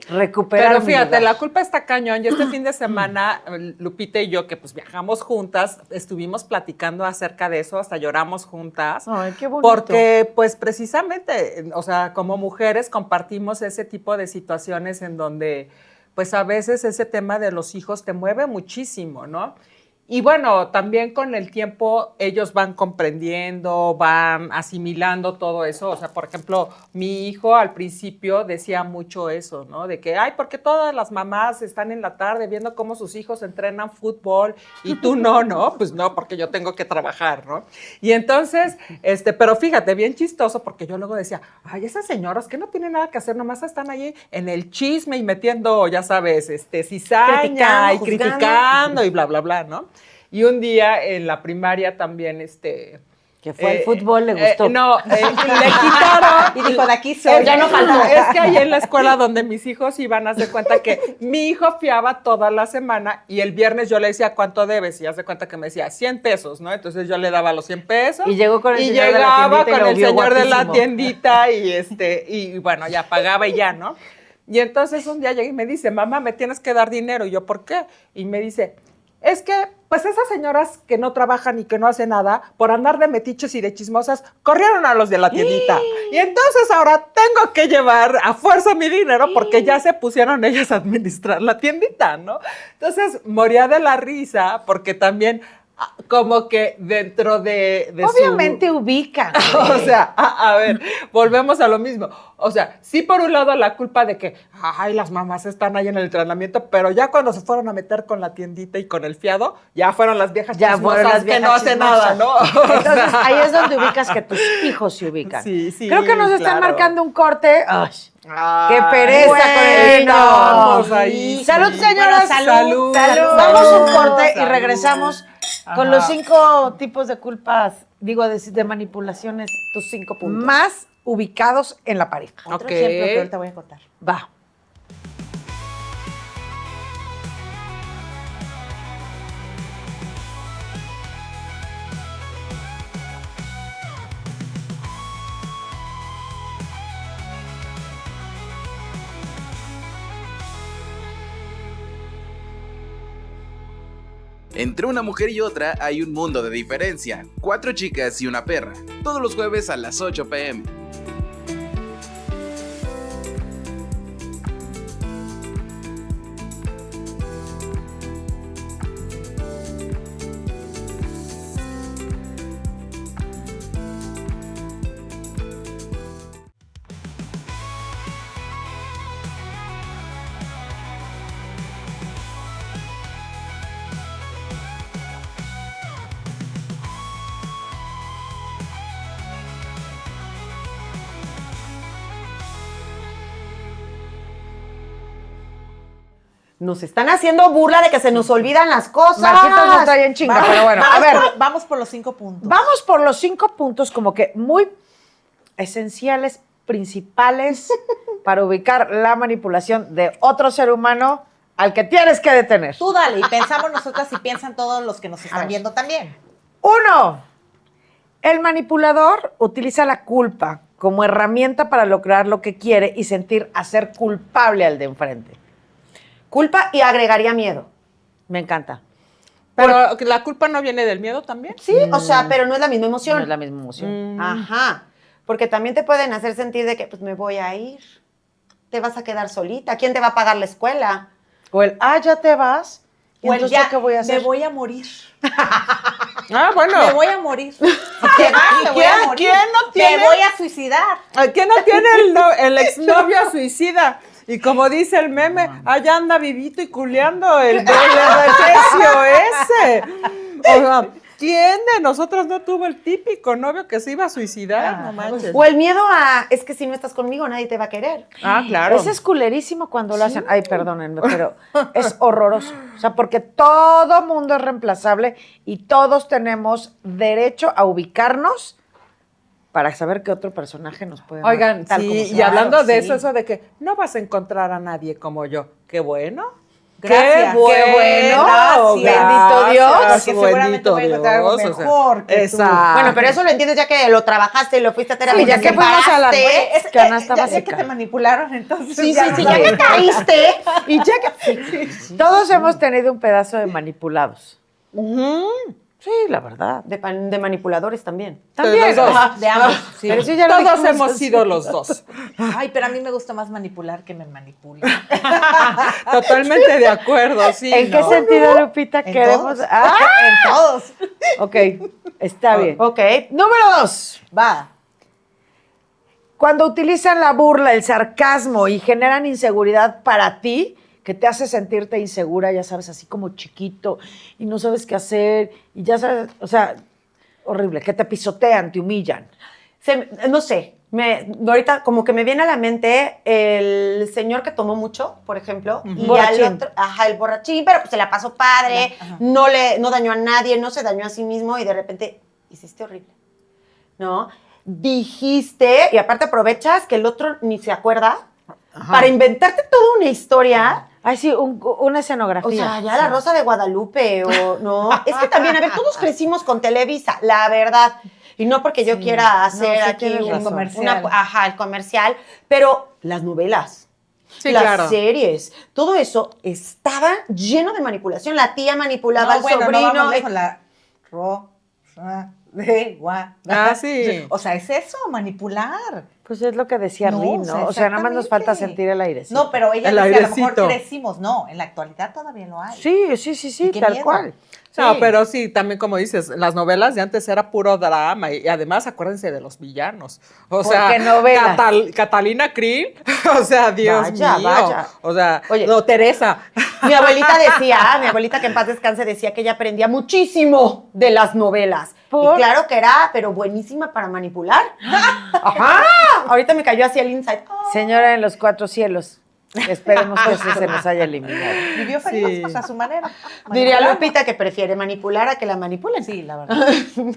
recuperar Pero mi fíjate, lugar. la culpa está cañón. Y este fin de semana, Lupita y yo, que pues viajamos juntas, estuvimos platicando acerca de eso, hasta lloramos juntas. Ay, qué bonito. Porque, pues, precisamente, o sea, como mujeres compartimos ese tipo de situaciones en donde, pues, a veces ese tema de los hijos te mueve muchísimo, ¿no? Y bueno, también con el tiempo ellos van comprendiendo, van asimilando todo eso. O sea, por ejemplo, mi hijo al principio decía mucho eso, ¿no? De que, ay, ¿por qué todas las mamás están en la tarde viendo cómo sus hijos entrenan fútbol y tú no, ¿no? Pues no, porque yo tengo que trabajar, ¿no? Y entonces, pero fíjate, bien chistoso, porque yo luego decía, ay, esas señoras que no tienen nada que hacer, nomás están ahí en el chisme y metiendo, ya sabes, cizaña y criticando y bla, bla, bla, ¿no? Y un día en la primaria también, que fue al fútbol, le gustó. No, le quitaron. Y dijo, de aquí soy. Ya no faltó. Es que ahí en la escuela donde mis hijos iban, haz de cuenta que mi hijo fiaba toda la semana y el viernes yo le decía, ¿cuánto debes? Y haz de cuenta que me decía, 100 pesos, ¿no? Entonces yo le daba los 100 pesos. Y llegó con el señor de la llegaba tiendita y con lo el vio señor de la guapísimo. tiendita y bueno, ya pagaba y ya, ¿no? Y entonces un día llegué y me dice, mamá, me tienes que dar dinero. Y yo, ¿por qué? Y me dice, es que, pues esas señoras que no trabajan y que no hacen nada, por andar de metiches y de chismosas, corrieron a los de la tiendita. Y entonces ahora tengo que llevar a fuerza mi dinero porque ya se pusieron ellas a administrar la tiendita, ¿no? Entonces moría de la risa porque también como que dentro de Obviamente ubican. O sea, a ver, volvemos a lo mismo. O sea, sí por un lado la culpa de que, ay, las mamás están ahí en el entrenamiento, pero ya cuando se fueron a meter con la tiendita y con el fiado, ya fueron las viejas Ya chismosas fueron las que no viejas hacen chismosas. nada, ¿no? O Entonces, sea, ahí es donde ubicas que tus hijos se ubican. Sí, sí, Creo que nos están claro. marcando un corte. ¡Ay! ay, ¡Qué pereza con el estamos vino! ahí. ¡Salud, Sí. señoras! Salud. Vamos a un Salud. corte y Salud. regresamos con los 5 tipos de culpas, digo, de manipulaciones, Tus 5 puntos. más ubicados en la pareja. Otro Ok. ejemplo que ahorita voy a contar. Va. Entre una mujer y otra hay un mundo de diferencia. 4 chicas y una perra. Todos los jueves a las 8 p.m. Nos están haciendo burla de que se nos olvidan las cosas. Marquitos no está en chinga, pero bueno, a ver. Vamos por los 5 puntos. Vamos por los 5 puntos como que muy esenciales, principales para ubicar la manipulación de otro ser humano al que tienes que detener. Tú dale, y pensamos nosotras y piensan todos los que nos están viendo también. 1. El manipulador utiliza la culpa como herramienta para lograr lo que quiere y sentir hacer culpable al de enfrente. Culpa y agregaría miedo. Me encanta. Pero la culpa no viene del miedo también. Sí, o sea, pero no es la misma emoción. No es la misma emoción. Ajá. Porque también te pueden hacer sentir de que, pues, me voy a ir. Te vas a quedar solita. ¿Quién te va a pagar la escuela? O el, ya te vas. ¿Y O el entonces ya, yo qué voy a hacer? me voy a morir. Ah, bueno. Me voy a morir. Si te vas, me voy a morir. ¿Quién no tiene? Me voy a suicidar. ¿Quién no tiene el exnovio suicida? Y como dice el meme, allá anda vivito y culeando el recio ese. O sea, ¿quién de nosotros no tuvo el típico novio que se iba a suicidar? No manches. O el miedo a, es que si no estás conmigo nadie te va a querer. Ah, claro. Ese es culerísimo cuando lo hacen. Ay, perdónenme, pero es horroroso. O sea, porque todo mundo es reemplazable y todos tenemos derecho a ubicarnos para saber qué otro personaje nos puede amar, Oigan, tal como sí, somos. y hablando de sí. eso de que no vas a encontrar a nadie como yo. Qué bueno. Gracias. Qué bueno. Gracias. Bendito Dios. Porque seguramente voy a encontrar algo mejor que tú. exacto. Bueno, pero eso lo entiendes ya que lo trabajaste y lo fuiste a terapia. Sí, ya te que fuimos a la separaste. es canasta ya que básica. te manipularon, entonces. Sí, ya ya que caíste y ya que... Todos hemos tenido un pedazo de manipulados. Sí, la verdad. De manipuladores también. También. los dos. Ajá. De ambos. Sí. Pero sí, ya lo Todos dijimos hemos así. sido los dos. Ay, pero a mí me gusta más manipular que me manipulen. Totalmente de acuerdo, sí. ¿En qué ¿no? sentido, Lupita, En queremos? todos. Ah, En todos. ok, está bien. Ok. Número 2. Va. Cuando utilizan la burla, el sarcasmo y generan inseguridad para ti, que te hace sentirte insegura, ya sabes, así como chiquito, y no sabes qué hacer, y ya sabes, o sea, horrible, que te pisotean, te humillan. No sé, ahorita como que me viene a la mente el señor que tomó mucho, por ejemplo, y Borrachín. al otro, el borrachín, pero pues se la pasó padre, no dañó a nadie, no se dañó a sí mismo y de repente hiciste horrible, ¿no? Dijiste, y aparte aprovechas que el otro ni se acuerda para inventarte toda una historia. Ay, sí, una escenografía. O sea, ya la Rosa de Guadalupe, o no. Es que también, a ver, todos crecimos con Televisa, la verdad. Y no porque yo quiera hacer sí aquí tienes un razón. comercial. El comercial, pero las novelas, Sí, las claro. series, todo eso estaba lleno de manipulación. La tía manipulaba al No sobrino. vamos lejos, la Rosa de Guadalupe. Ah, sí. O sea, es eso, manipular. Pues es lo que decía No, Rin, o sea, ¿no? O sea, nada más nos falta exactamente. sentir el aire. No, pero ella El decía, a lo mejor airecito. crecimos. No, en la actualidad todavía lo hay. Sí, Y qué tal miedo. cual. No, Sí. pero sí, también como dices, las novelas de antes era puro drama y además acuérdense de los villanos. O ¿Por sea, qué novelas? Catalina Krill, o sea, Dios Vaya, mío. vaya. O sea, Oye. no, Teresa. Mi abuelita mi abuelita que en paz descanse, decía que ella aprendía muchísimo de las novelas. ¿Por? Y claro que era, pero buenísima para manipular. Ajá. Ahorita me cayó así el insight. Señora en los 4 cielos, esperemos que ese se nos haya eliminado. Vivió feliz, Sí. pues, a su manera. Diría Manipulando. Lupita que prefiere manipular a que la manipulen. Sí, la verdad.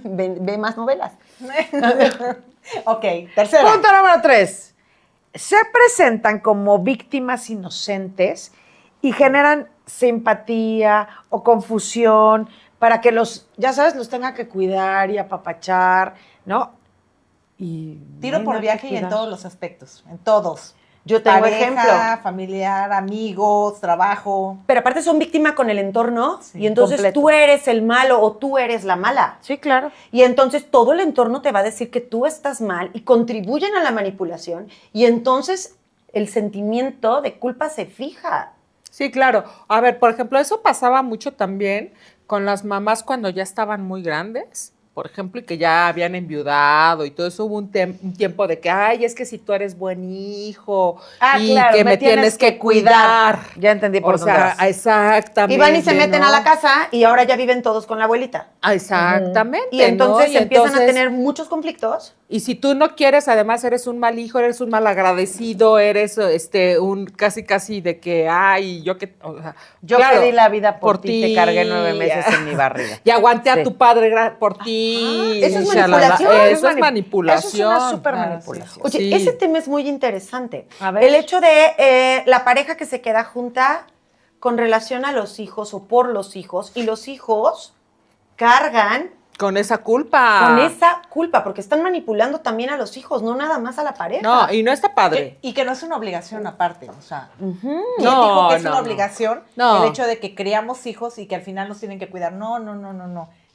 Ve más novelas. Ok, tercera. Punto número 3. Se presentan como víctimas inocentes y generan simpatía o confusión para que ya sabes, los tengan que cuidar y apapachar, ¿no? Y Tiro no por hay que viaje y en cuidar. todos los aspectos. En todos. Yo tengo Pareja, ejemplo. familiar, amigos, trabajo. Pero aparte son víctima con el entorno Sí, y entonces completo. tú eres el malo o tú eres la mala. Sí, claro. Y entonces todo el entorno te va a decir que tú estás mal y contribuyen a la manipulación y entonces el sentimiento de culpa se fija. Sí, claro. A ver, por ejemplo, eso pasaba mucho también con las mamás cuando ya estaban muy grandes, por ejemplo, y que ya habían enviudado y todo eso. Hubo un tiempo de que, ay, es que si tú eres buen hijo y claro, que me tienes que cuidar. Ya entendí por O dónde sea, vas. exactamente. Y van y se meten ¿no? a la casa y ahora ya viven todos con la abuelita. Exactamente. Y entonces ¿no? Y empiezan a entonces- tener muchos conflictos Y si tú no quieres, además eres un mal hijo, eres un mal agradecido, eres un casi de que, ay, yo que... O sea, Yo claro, que di la vida por ti, te cargué 9 meses en mi barriga. Y aguanté Sí. a tu padre por ti. ¿eso es shalala. manipulación? Eso es manipulación. Eso es una súper manipulación. Oye, Sí. ese tema es muy interesante. A ver. El hecho de la pareja que se queda junta con relación a los hijos o por los hijos, y los hijos cargan Con esa culpa. con esa culpa, porque están manipulando también a los hijos, no nada más a la pareja. No, y no está padre. Y que no es una obligación aparte, o sea, ¿quién No, dijo que es no, una no. obligación No. el hecho de que criamos hijos y que al final nos tienen que cuidar? No.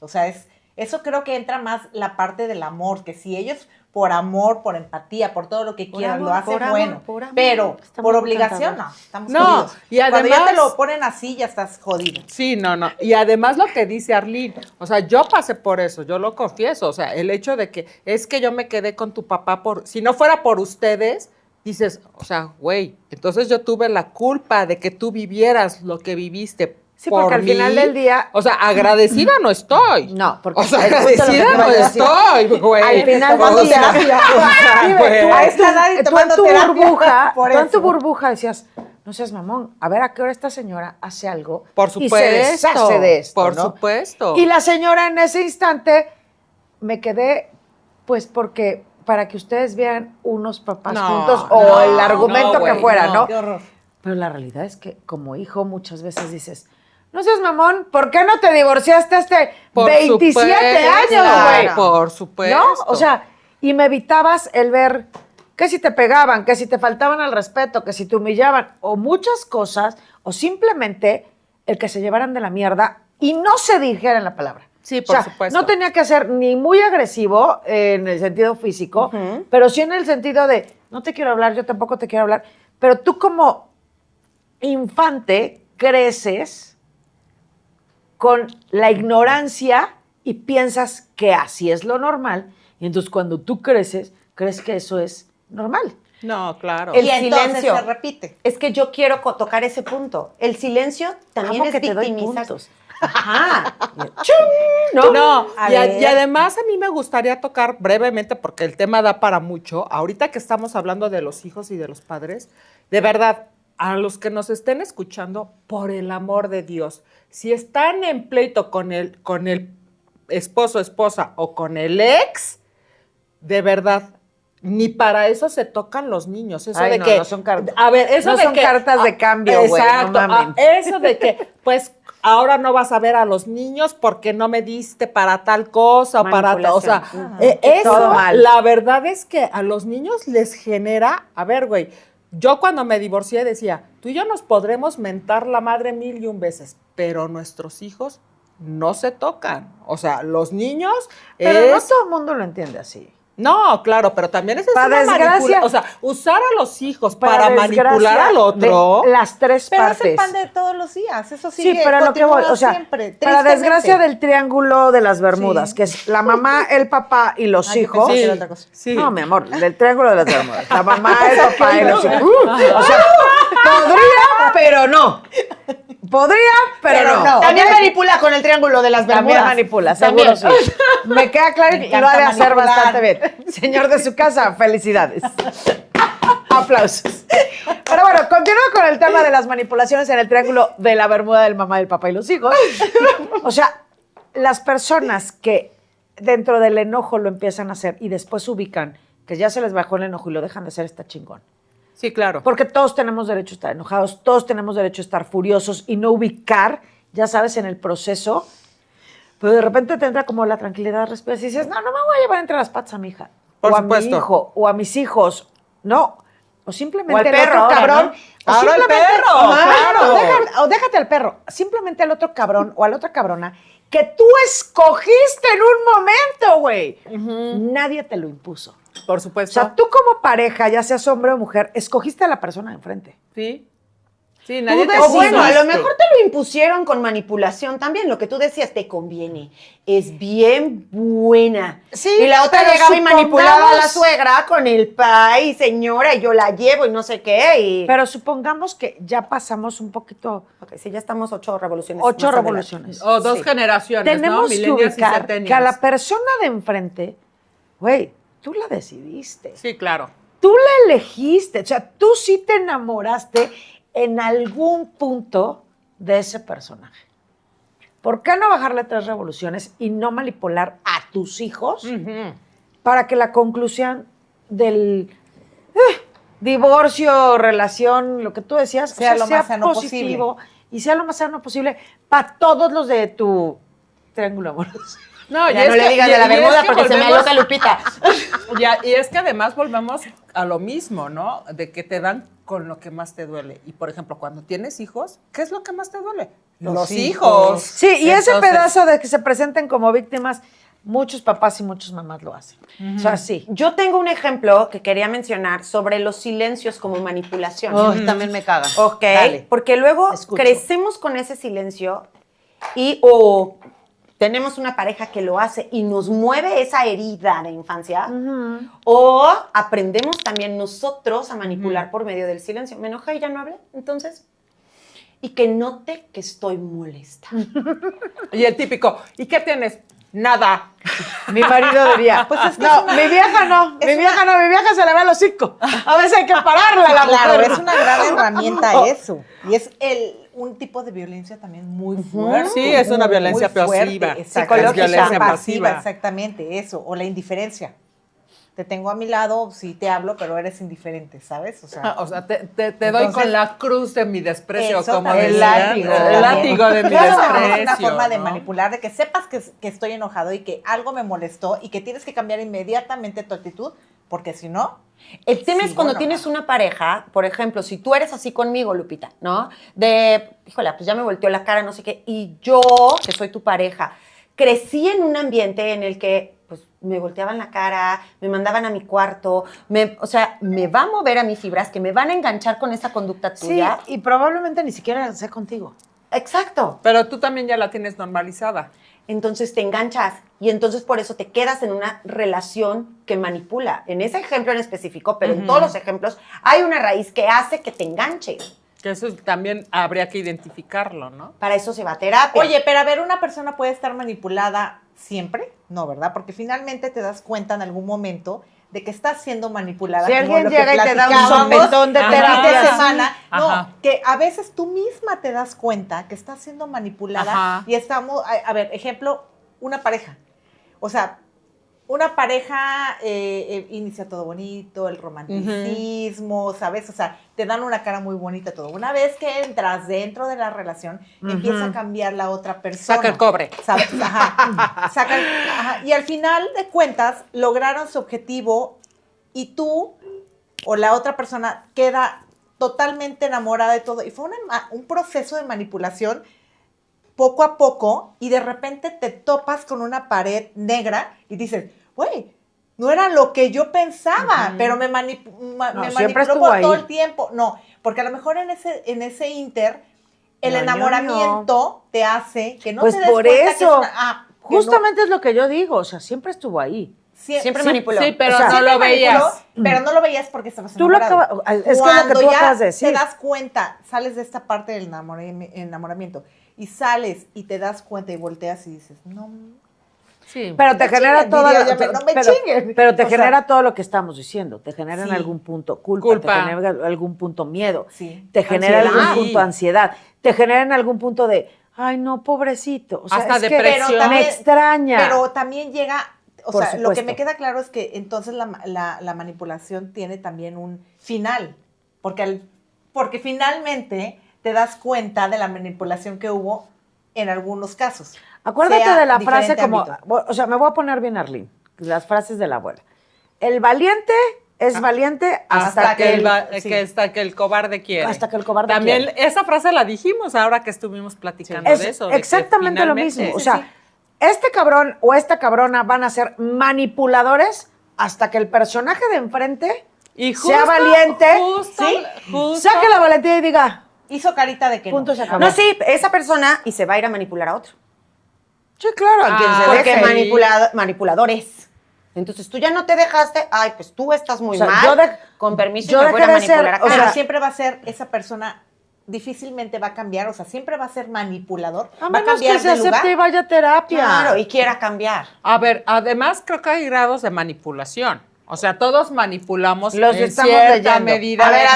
O sea, eso creo que entra más la parte del amor, que si ellos por amor, por empatía, por todo lo que Por quieran, amor, lo hacen por amor, bueno. por amor. Pero Está por muy obligación, encantador. no, estamos No, jodidos. y Cuando ya te además- lo ponen así, ya estás jodido. Sí, no. Y además lo que dice Arlene, o sea, yo pasé por eso, yo lo confieso, o sea, el hecho de que es que yo me quedé con tu papá si no fuera por ustedes, dices, o sea, güey, entonces yo tuve la culpa de que tú vivieras lo que viviste. Sí, porque al final del día- O sea, agradecida no estoy. No, porque O sea, es justo lo que te agradecida iba no a decir. estoy, güey. Al final O del sea, día, güey. tú, a esta edad y tú tomando en tu terapia burbuja, por tú en tu eso. burbuja decías, no seas mamón, a ver a qué hora esta señora hace algo Por y supuesto. se deshace de esto, Por ¿no? supuesto. Y la señora en ese instante me quedé, pues porque para que ustedes vieran unos papás No, juntos no, o el argumento no, que güey, fuera, no. ¿no? Qué horror. Pero la realidad es que como hijo muchas veces dices, no seas mamón, ¿por qué no te divorciaste Por 27 supuesto, años, güey? Por supuesto. ¿No? O sea, y me evitabas el ver que si te pegaban, que si te faltaban al respeto, que si te humillaban, o muchas cosas, o simplemente el que se llevaran de la mierda y no se dijeran la palabra. Sí, por O sea, supuesto. no tenía que ser ni muy agresivo en el sentido físico, pero sí en el sentido de, no te quiero hablar, yo tampoco te quiero hablar, pero tú como infante creces con la ignorancia y piensas que así es lo normal, y entonces cuando tú creces, crees que eso es normal. No, claro. El Y entonces silencio. se repite. Es que yo quiero tocar ese punto. El silencio también Amo es que te doy victimizar. puntos. Ajá. No, A y ver. además a mí me gustaría tocar brevemente, porque el tema da para mucho, ahorita que estamos hablando de los hijos y de los padres, de verdad, a los que nos estén escuchando, por el amor de Dios, si están en pleito con el esposo, esposa o con el ex, de verdad, ni para eso se tocan los niños. Eso Ay, de no, que. no son cartas. A ver, eso No de son que. cartas de cambio, güey, Exacto. no mamen. Eso de que, pues, ahora no vas a ver a los niños porque no me diste para tal cosa o para tal. O sea, Manipulación. eso, Todo mal. la verdad es que a los niños les genera. A ver, güey. Yo cuando me divorcié decía, tú y yo nos podremos mentar la madre 1001 veces, pero nuestros hijos no se tocan. O sea, los niños Pero no es... todo el mundo lo entiende así. No, claro, pero también es Para una desgracia- manipulación. O sea, usar a los hijos para manipular desgracia al otro. de las tres Pero partes. es el pan de todos los días, eso Sí, sigue, pero a lo que voy, continúa o sea, siempre, para tristemente. desgracia del triángulo de las Bermudas, Sí. que es la mamá, el papá y los Ah, yo hijos. pensé que era otra cosa. Sí. No, mi amor, del triángulo de las Bermudas. La mamá, el papá y los hijos. O sea, podría, pero no. Podría, pero no. También manipula con el triángulo de las También Bermudas. manipula, seguro También. sí. Me queda claro Me y lo ha de encanta hacer manipular. bastante bien. Señor de su casa, felicidades. Aplausos. Pero bueno, continúo con el tema de las manipulaciones en el triángulo de la Bermuda del mamá, del papá y los hijos. O sea, las personas que dentro del enojo lo empiezan a hacer y después ubican que ya se les bajó el enojo y lo dejan de hacer, está chingón. Sí, claro. Porque todos tenemos derecho a estar enojados, todos tenemos derecho a estar furiosos y no ubicar, ya sabes, en el proceso. Pero de repente te entra como la tranquilidad, respiras y dices, no me voy a llevar entre las patas a mi hija. Por o supuesto. a mi hijo, o a mis hijos. No. O simplemente O al el perro otro ahora, cabrón. ¿no? O Ahora el simplemente- perro, Ajá, claro. o déjate al perro. Simplemente al otro cabrón o a la otra cabrona que tú escogiste en un momento, güey. Nadie te lo impuso. Por O supuesto. sea, tú como pareja, ya seas hombre o mujer, escogiste a la persona de enfrente. Sí. Sí, nadie te O puso. bueno, a lo mejor te lo impusieron con manipulación también. Lo que tú decías, te conviene. Es bien buena. Sí, y la otra pero llegaba y manipulaba a la supongamos- suegra con el pay, señora, y yo la llevo y no sé qué. Y... Pero supongamos que ya pasamos un poquito, Ok, sí, ya estamos 8 revoluciones. 8 más revoluciones. O dos Sí. generaciones, ¿no? Tenemos que Millennials y ubicar centennials. que a la persona de enfrente, güey, tú la decidiste. Sí, claro. Tú la elegiste. O sea, tú sí te enamoraste en algún punto de ese personaje. ¿Por qué no bajarle 3 revoluciones y no manipular a tus hijos para que la conclusión del divorcio, relación, lo que tú decías, Sea lo más sano positivo y sea lo más sano posible para todos los de tu triángulo amoroso? No, Ya no le digas de la bermuda porque se me aloca Lupita. Y es que además volvemos a lo mismo, ¿no? De que te dan con lo que más te duele. Y, por ejemplo, cuando tienes hijos, ¿qué es lo que más te duele? Los hijos. Sí, y ese Entonces, pedazo de que se presenten como víctimas, muchos papás y muchas mamás lo hacen. O sea, sí. Yo tengo un ejemplo que quería mencionar sobre los silencios como manipulación. También me caga. Ok, Dale. porque luego Escucho. crecemos con ese silencio y o tenemos una pareja que lo hace y nos mueve esa herida de infancia, o aprendemos también nosotros a manipular por medio del silencio. Me enoja y ya no hablé, entonces, y que note que estoy molesta. Y el típico, ¿y qué tienes? Nada. Mi marido diría, Pues es que no, es una- mi vieja no, mi vieja se le ve el hocico. A veces hay que pararla a la Claro, mujer. es una gran herramienta eso. Y es un tipo de violencia también muy fuerte. Sí, es una muy, violencia muy fuerte, pasiva. exacto. Psicológica. Es violencia pasiva, pasiva. exactamente, eso. O la indiferencia. Te tengo a mi lado, sí te hablo, pero eres indiferente, ¿sabes? O sea, O sea, te doy Entonces, con la cruz de mi desprecio, eso como también, decían. el El látigo de mi Claro, desprecio. es una forma de ¿no? manipular, de que sepas que estoy enojado y que algo me molestó y que tienes que cambiar inmediatamente tu actitud, porque si no... El tema es sigo cuando enojada. tienes una pareja, por ejemplo, si tú eres así conmigo, Lupita, ¿no? De, híjole, pues ya me volteó la cara, no sé qué, y yo, que soy tu pareja, crecí en un ambiente en el que, pues, me volteaban la cara, me mandaban a mi cuarto, o sea, me va a mover a mis fibras, que me van a enganchar con esa conducta Sí, tuya. y probablemente ni siquiera sea contigo. Exacto. Pero tú también ya la tienes normalizada. Entonces te enganchas y entonces por eso te quedas en una relación que manipula. En ese ejemplo en específico, pero en todos los ejemplos, hay una raíz que hace que te enganches. Que eso también habría que identificarlo, ¿no? Para eso se va a terapia. Oye, pero a ver, ¿una persona puede estar manipulada siempre? No, ¿verdad? Porque finalmente te das cuenta en algún momento de que estás siendo manipulada. Si como alguien lo que llega y te da un platicábamos sopetón de Ajá. el fin de terapia. semana. No, Ajá. que a veces tú misma te das cuenta que estás siendo manipulada Ajá. y estamos, a ver, ejemplo, una pareja. O sea, una pareja inicia todo bonito, el romanticismo, ¿sabes? O sea, te dan una cara muy bonita todo. Una vez que entras dentro de la relación, empieza a cambiar la otra persona. Saca el cobre. ¿Sabes? Ajá. Ajá. Y al final de cuentas, lograron su objetivo y tú o la otra persona queda totalmente enamorada de todo. Y fue un proceso de manipulación poco a poco y de repente te topas con una pared negra y dices, güey, no era lo que yo pensaba, pero me siempre manipuló estuvo por ahí. todo el tiempo. No, porque a lo mejor en ese inter, el No, enamoramiento te hace que no Pues te des por cuenta que eso, que no- justamente es lo que yo digo, o sea, siempre estuvo ahí. Siempre manipuló. Sí, pero O sea, no siempre lo manipuló, veías. pero no lo veías porque estabas Tú lo enamorado. acabas- es que es lo que Cuando tú ya acabas de decir. te das cuenta, sales de esta parte del enamoramiento y sales y te das cuenta y volteas y dices, no, Sí. Pero te me genera chinguen, todo, diría yo, no me chinguen. pero te O sea, genera todo lo que estamos diciendo. Te genera en Sí. algún punto culpa, Culpa. te genera en algún punto miedo, Sí. te genera en Ansiedad. algún punto ansiedad, te genera en algún punto de, ay no, pobrecito. O sea, Hasta es que depresión. Pero también- me extraña. Pero también llega, o Por sea, lo que supuesto. me queda claro es que entonces la manipulación tiene también un final, porque finalmente te das cuenta de la manipulación que hubo en algunos casos. Acuérdate sea de la diferente frase como, ámbito. o sea, me voy a poner bien Arlene, las frases de la abuela. El valiente es valiente hasta que sí. hasta que el cobarde quiere. Hasta que el cobarde También quiere. esa frase la dijimos ahora que estuvimos platicando es de eso. de que exactamente lo finalmente- mismo. O Sí, sea, sí. este cabrón o esta cabrona van a ser manipuladores hasta que el personaje de enfrente Y sea valiente, justo, ¿sí? justo- Saque la valentía y diga, Hizo carita de que punto no. se acabó. No, sí, esa persona y se va a ir a manipular a otro. Sí, claro, a quien Ah, se Porque deje. manipuladores. Entonces tú ya no te dejaste, ay, pues tú estás muy O sea, mal. yo de- con permiso, yo me voy a dejé de ser- manipular acá. o Pero sea, siempre va a ser esa persona, difícilmente va a cambiar, o sea, siempre va a ser manipulador, A va a menos cambiar que se de lugar. acepte y vaya a terapia. Claro, y quiera cambiar. A ver, además creo que hay grados de manipulación. O sea, todos manipulamos Los en estamos cierta leyendo. medida. A ver,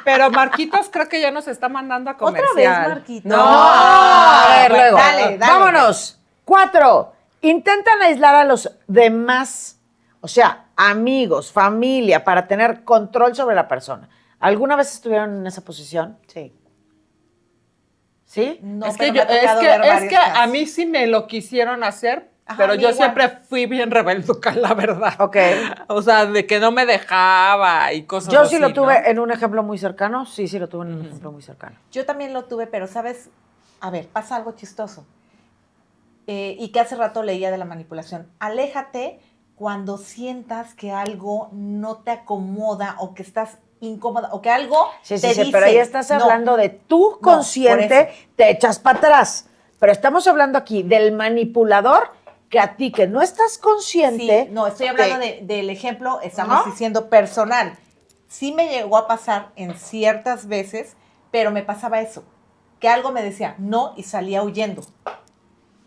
Pero Marquitos creo que ya nos está mandando a Otra vez, comercial. Marquito. No, a ver, Bueno, luego. dale. Vámonos. 4. Intentan aislar a los demás, o sea, amigos, familia, para tener control sobre la persona. ¿Alguna vez estuvieron en esa posición? Sí. ¿Sí? No, es pero que, me ha tocado ver varios a casos. mí sí me lo quisieron hacer, Ajá, pero a mí yo igual. siempre fui bien rebelduca, la verdad. Ok. O sea, de que no me dejaba y cosas Yo así, sí lo tuve ¿no? en un ejemplo muy cercano. Sí, lo tuve en un ejemplo muy cercano. Yo también lo tuve, pero sabes, a ver, pasa algo chistoso. Y que hace rato leía de la manipulación. Aléjate cuando sientas que algo no te acomoda o que estás incómoda o que algo Sí, te dice. pero ahí estás no, hablando de tú por consciente, te echas para atrás. Pero estamos hablando aquí del manipulador que a ti que no estás consciente. Sí, no, estoy hablando del ejemplo, estamos diciendo personal. Sí me llegó a pasar en ciertas veces, pero me pasaba eso, que algo me decía no y salía huyendo.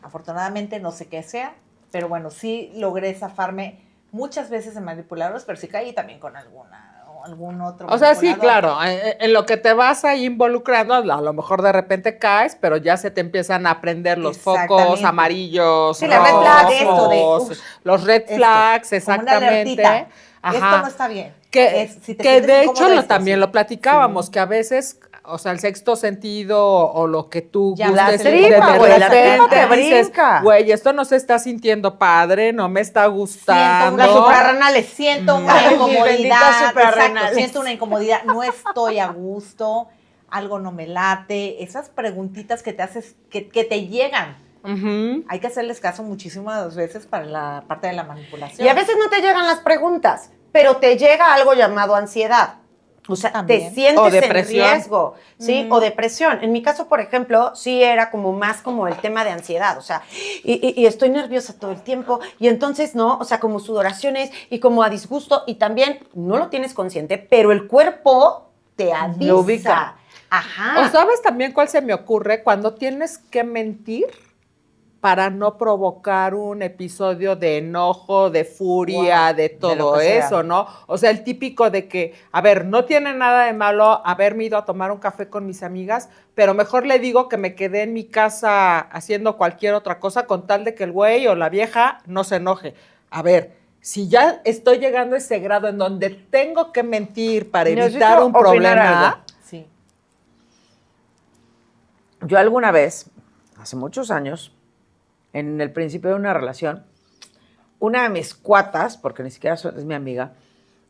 Afortunadamente no sé qué sea, pero bueno, sí logré zafarme muchas veces de manipuladores, pero sí caí también con algún otro O sea, sí, manipulador. claro, en lo que te vas ahí involucrando, a lo mejor de repente caes, pero ya se te empiezan a prender los focos Exactamente. amarillos, Sí, la red flag, esto de, uf, los red esto, flags, como una exactamente. alertita. Ajá. Esto no está bien. Que, Si te que sientes de incómodo, hecho esto, también sí. lo platicábamos, que a veces, o sea, el sexto sentido o lo que tú Ya, gustes, la de tripa, güey, la repente tripa te dices, brinca. güey, esto no se está sintiendo padre, no me está gustando. Las suprarrenales. Siento Ay, una mis incomodidad. benditas Exacto, suprarrenales. siento una incomodidad. No estoy a gusto. Algo no me late. Esas preguntitas que te haces, que te llegan. Ujú. Hay que hacerles caso muchísimas veces para la parte de la manipulación. Y a veces no te llegan las preguntas, pero te llega algo llamado ansiedad. O sea, También. te sientes O en depresión. riesgo, ¿sí? O depresión. En mi caso, por ejemplo, sí era como más como el tema de ansiedad, o sea, y estoy nerviosa todo el tiempo, y entonces, ¿no? O sea, como sudoraciones y como a disgusto, y también no lo tienes consciente, pero el cuerpo te avisa. Lo ubica. Ajá. ¿O sabes también cuál se me ocurre? Cuando tienes que mentir para no provocar un episodio de enojo, de furia, Wow, de de todo lo que sea. eso, ¿no? O sea, el típico de que, a ver, no tiene nada de malo haberme ido a tomar un café con mis amigas, pero mejor le digo que me quedé en mi casa haciendo cualquier otra cosa con tal de que el güey o la vieja no se enoje. A ver, si ya estoy llegando a ese grado en donde tengo que mentir para Necesito evitar un opinar problema, algo. Sí. Yo alguna vez, hace muchos años, en el principio de una relación, una de mis cuatas, porque ni siquiera es mi amiga,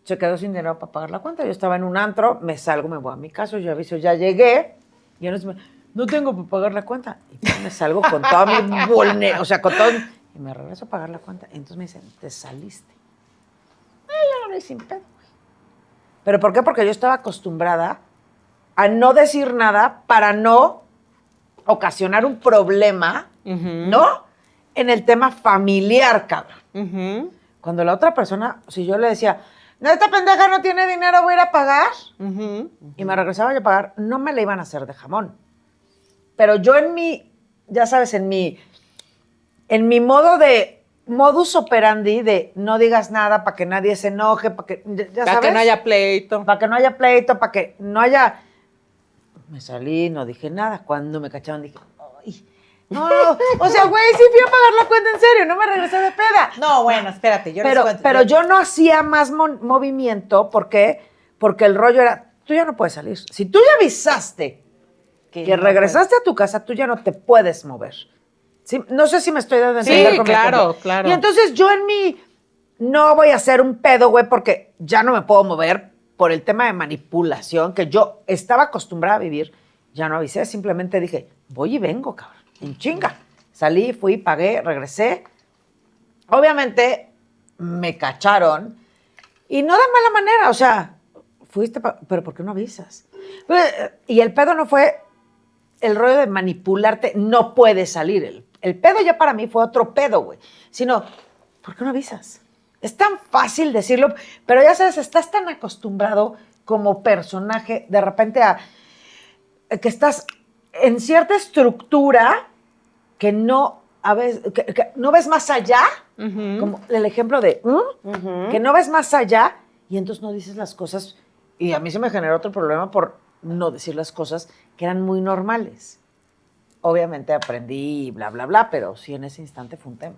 se quedó sin dinero para pagar la cuenta. Yo estaba en un antro, me salgo, me voy a mi casa, yo aviso, ya llegué, y no tengo para pagar la cuenta. Y pues me salgo con toda mi o sea, con todo, y me regreso a pagar la cuenta. Y entonces me dicen, te saliste. Yo no lo hice sin pedo, güey. ¿Pero por qué? Porque yo estaba acostumbrada a no decir nada para no ocasionar un problema, ¿no? En el tema familiar, cabrón. ujú, Cuando la otra persona, si yo le decía, no, esta pendeja no tiene dinero, voy a ir a pagar, ujú. y me regresaba yo a pagar, no me la iban a hacer de jamón. Pero yo en mi, ya sabes, en mi modo de, modus operandi de no digas nada para que nadie se enoje, para que, ya Para sabes. que no haya pleito. Para que no haya pleito, para que no haya... Me salí, no dije nada. Cuando me cacharon dije, ay, no, o sea, güey, sí fui a pagar la cuenta en serio, no me regresé de peda. No, bueno, espérate, yo les cuento. Pero yo no hacía más movimiento porque el rollo era, tú ya no puedes salir. Si tú ya avisaste que no regresaste a tu casa, tú ya no te puedes mover. ¿Sí? No sé si me estoy dando a Sí, entender con mi claro, ejemplo. claro. Y entonces yo en mi, no voy a hacer un pedo, güey, porque ya no me puedo mover por el tema de manipulación que yo estaba acostumbrada a vivir. Ya no avisé, simplemente dije, voy y vengo, cabrón, en chinga. Salí, fui, pagué, regresé. Obviamente me cacharon y no de mala manera, o sea, fuiste, pero ¿por qué no avisas? Y el pedo no fue el rollo de manipularte, no puedes salir. El pedo ya para mí fue otro pedo, güey. Sino, ¿por qué no avisas? Es tan fácil decirlo, pero ya sabes, estás tan acostumbrado como personaje de repente a que estás en cierta estructura que no a veces, que no ves más allá, como el ejemplo de, que no ves más allá y entonces no dices las cosas. Y a mí se me generó otro problema por no decir las cosas que eran muy normales. Obviamente aprendí y bla, bla, bla, pero sí en ese instante fue un tema.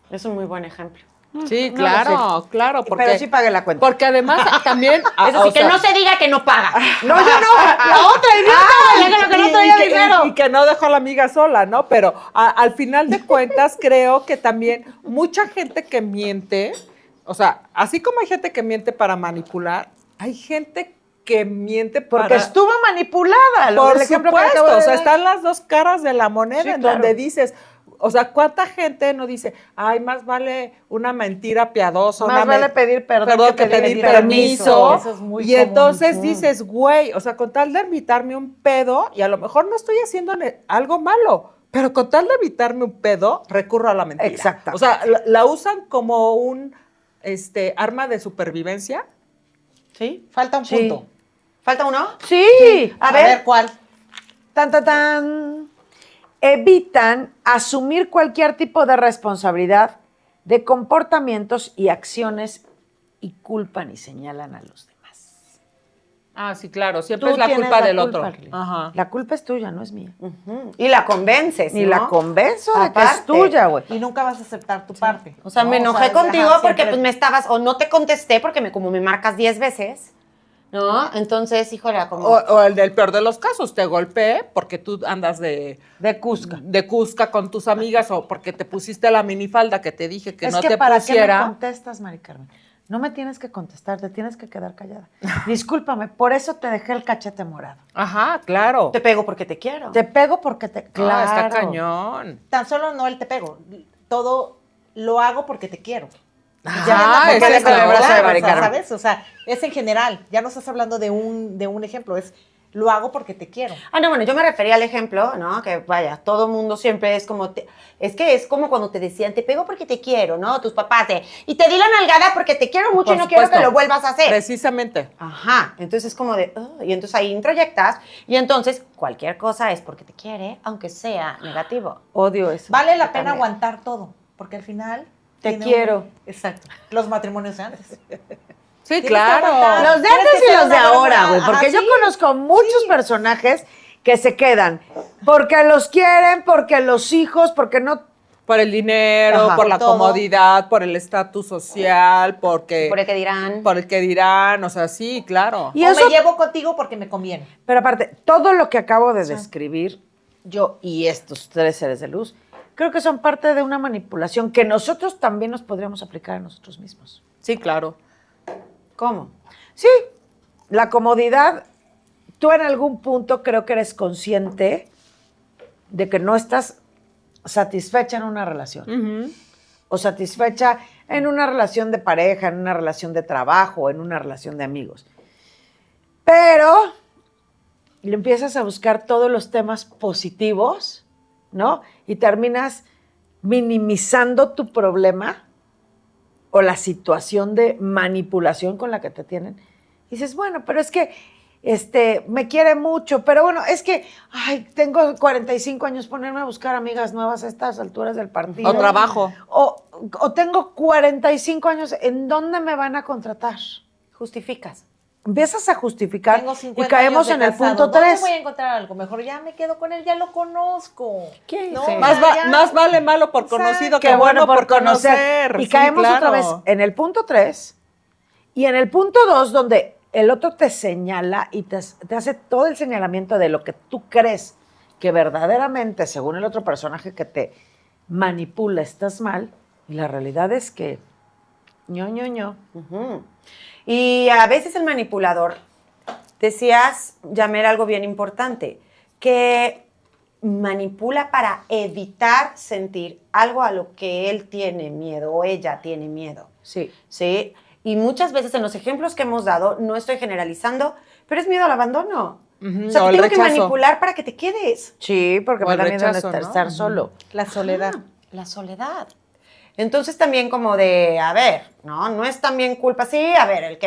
Es un muy buen ejemplo. Sí, No claro, lo sé. claro. Porque, Pero sí pagué la cuenta. Porque además también... Eso sí, que no se diga que no paga. No, yo no, la otra idiota, que no traía dinero. Y que no dejó a la amiga sola, ¿no? Pero al final de cuentas creo que también mucha gente que miente, o sea, así como hay gente que miente para manipular, hay gente que miente Porque para... estuvo manipulada. Por el ejemplo que acabo supuesto, de o sea, dar. están las dos caras de la moneda Sí, en claro. donde dices, o sea, ¿cuánta gente no dice, ay, más vale una mentira piadosa, Más vale pedir perdón que pedir permiso. permiso? Eso es muy Y común. entonces dices, güey, o sea, con tal de evitarme un pedo, y a lo mejor no estoy haciendo algo malo, pero con tal de evitarme un pedo, recurro a la mentira. Exactamente. O sea, la usan como un arma de supervivencia. ¿Sí? Falta un Sí. punto. ¿Falta uno? Sí. A A ver. ver, ¿cuál? Tan, tan, tan. Evitan asumir cualquier tipo de responsabilidad de comportamientos y acciones y culpan y señalan a los demás. Ah, sí, claro, siempre Tú es la tienes culpa la del culpa, otro. Arely. Ajá. La culpa es tuya, no es mía. Y la convences, Ni ¿no? la convenzo de que es Aparte. tuya, güey. Y nunca vas a aceptar tu parte. O sea, me ¿no? enojé ajá, contigo porque siempre- pues me estabas, o no te contesté porque como me marcas 10 veces, ¿no? Entonces, híjole, como... O el del peor de los casos, te golpeé porque tú andas de Cusca. con tus amigas o porque te pusiste la minifalda que te dije que es no que te para qué me pusiera. contestas, Mari Carmen. No me tienes que contestar, te tienes que quedar callada. Discúlpame, por eso te dejé el cachete morado. Ajá, claro. Te pego porque te quiero. Te pego porque te... Claro. Claro. Está cañón. Tan solo no el te pego. Todo lo hago porque te quiero. Ajá, ese es el abrazo de Mari o sea, Carmen. ¿sabes? O sea, es en general. Ya no estás hablando de un ejemplo. Es lo hago porque te quiero. Ah, no, bueno, yo me refería al ejemplo, ¿no? Que vaya, todo mundo siempre es como, es que es como cuando te decían, te pego porque te quiero, ¿no? Tus papás, y te di la nalgada porque te quiero mucho Por y no quiero que supuesto. lo vuelvas a hacer. Precisamente. Ajá, entonces es como de, y entonces ahí introyectas, y entonces cualquier cosa es porque te quiere, aunque sea negativo. Odio eso. Vale la Yo pena también. aguantar todo. Porque al final... Te tiene quiero. Exacto. Los matrimonios de antes. Sí, que claro. aguantar. Los de Tienes antes que y ser los de una ahora, buena- güey. Porque ajá, yo sí. conozco muchos personajes que se quedan porque los quieren, porque los hijos, porque no... Por el dinero, Ajá, por la todo. comodidad, por el estatus social, porque... Por el que dirán. Por el que dirán, o sea, sí, claro. Y O eso, me llevo contigo porque me conviene. pero aparte, todo lo que acabo de describir, yo y estos tres seres de luz, creo que son parte de una manipulación que nosotros también nos podríamos aplicar a nosotros mismos. Sí, claro. ¿Cómo? Sí, la comodidad, tú en algún punto creo que eres consciente de que no estás satisfecha en una relación. O satisfecha en una relación de pareja, en una relación de trabajo, en una relación de amigos. Pero le empiezas a buscar todos los temas positivos, ¿no? Y terminas minimizando tu problema o la situación de manipulación con la que te tienen. Y dices, bueno, pero es que me quiere mucho, pero bueno, es que, ay, tengo 45 años, ponerme a buscar amigas nuevas a estas alturas del partido. O trabajo. O tengo 45 años, ¿en dónde me van a contratar? Justificas. Empiezas a justificar Tengo y 50 caemos años en de el casado. punto ¿Dónde 3. voy a encontrar algo mejor? Ya me quedo con él, ya lo conozco. ¿Quién No, dice? o Más, sea, ya- más vale malo por conocido que bueno por conocer. Y Sí, caemos claro. otra vez en el punto 3 y en el punto 2, donde el otro te señala y te hace todo el señalamiento de lo que tú crees que verdaderamente, según el otro personaje que te manipula, estás mal. Y la realidad es que ño. Ujú. Y a veces el manipulador, decías, Yamer, algo bien importante, que manipula para evitar sentir algo a lo que él tiene miedo o ella tiene miedo. Sí. ¿Sí? Y muchas veces en los ejemplos que hemos dado, no estoy generalizando, pero es miedo al abandono. Ujú, O sea, o te el tengo que rechazo. manipular para que te quedes. Sí, porque O me el da miedo rechazo, estar ¿no? solo. La soledad. La soledad. Entonces también como de, a ver, no es también culpa, sí, a ver,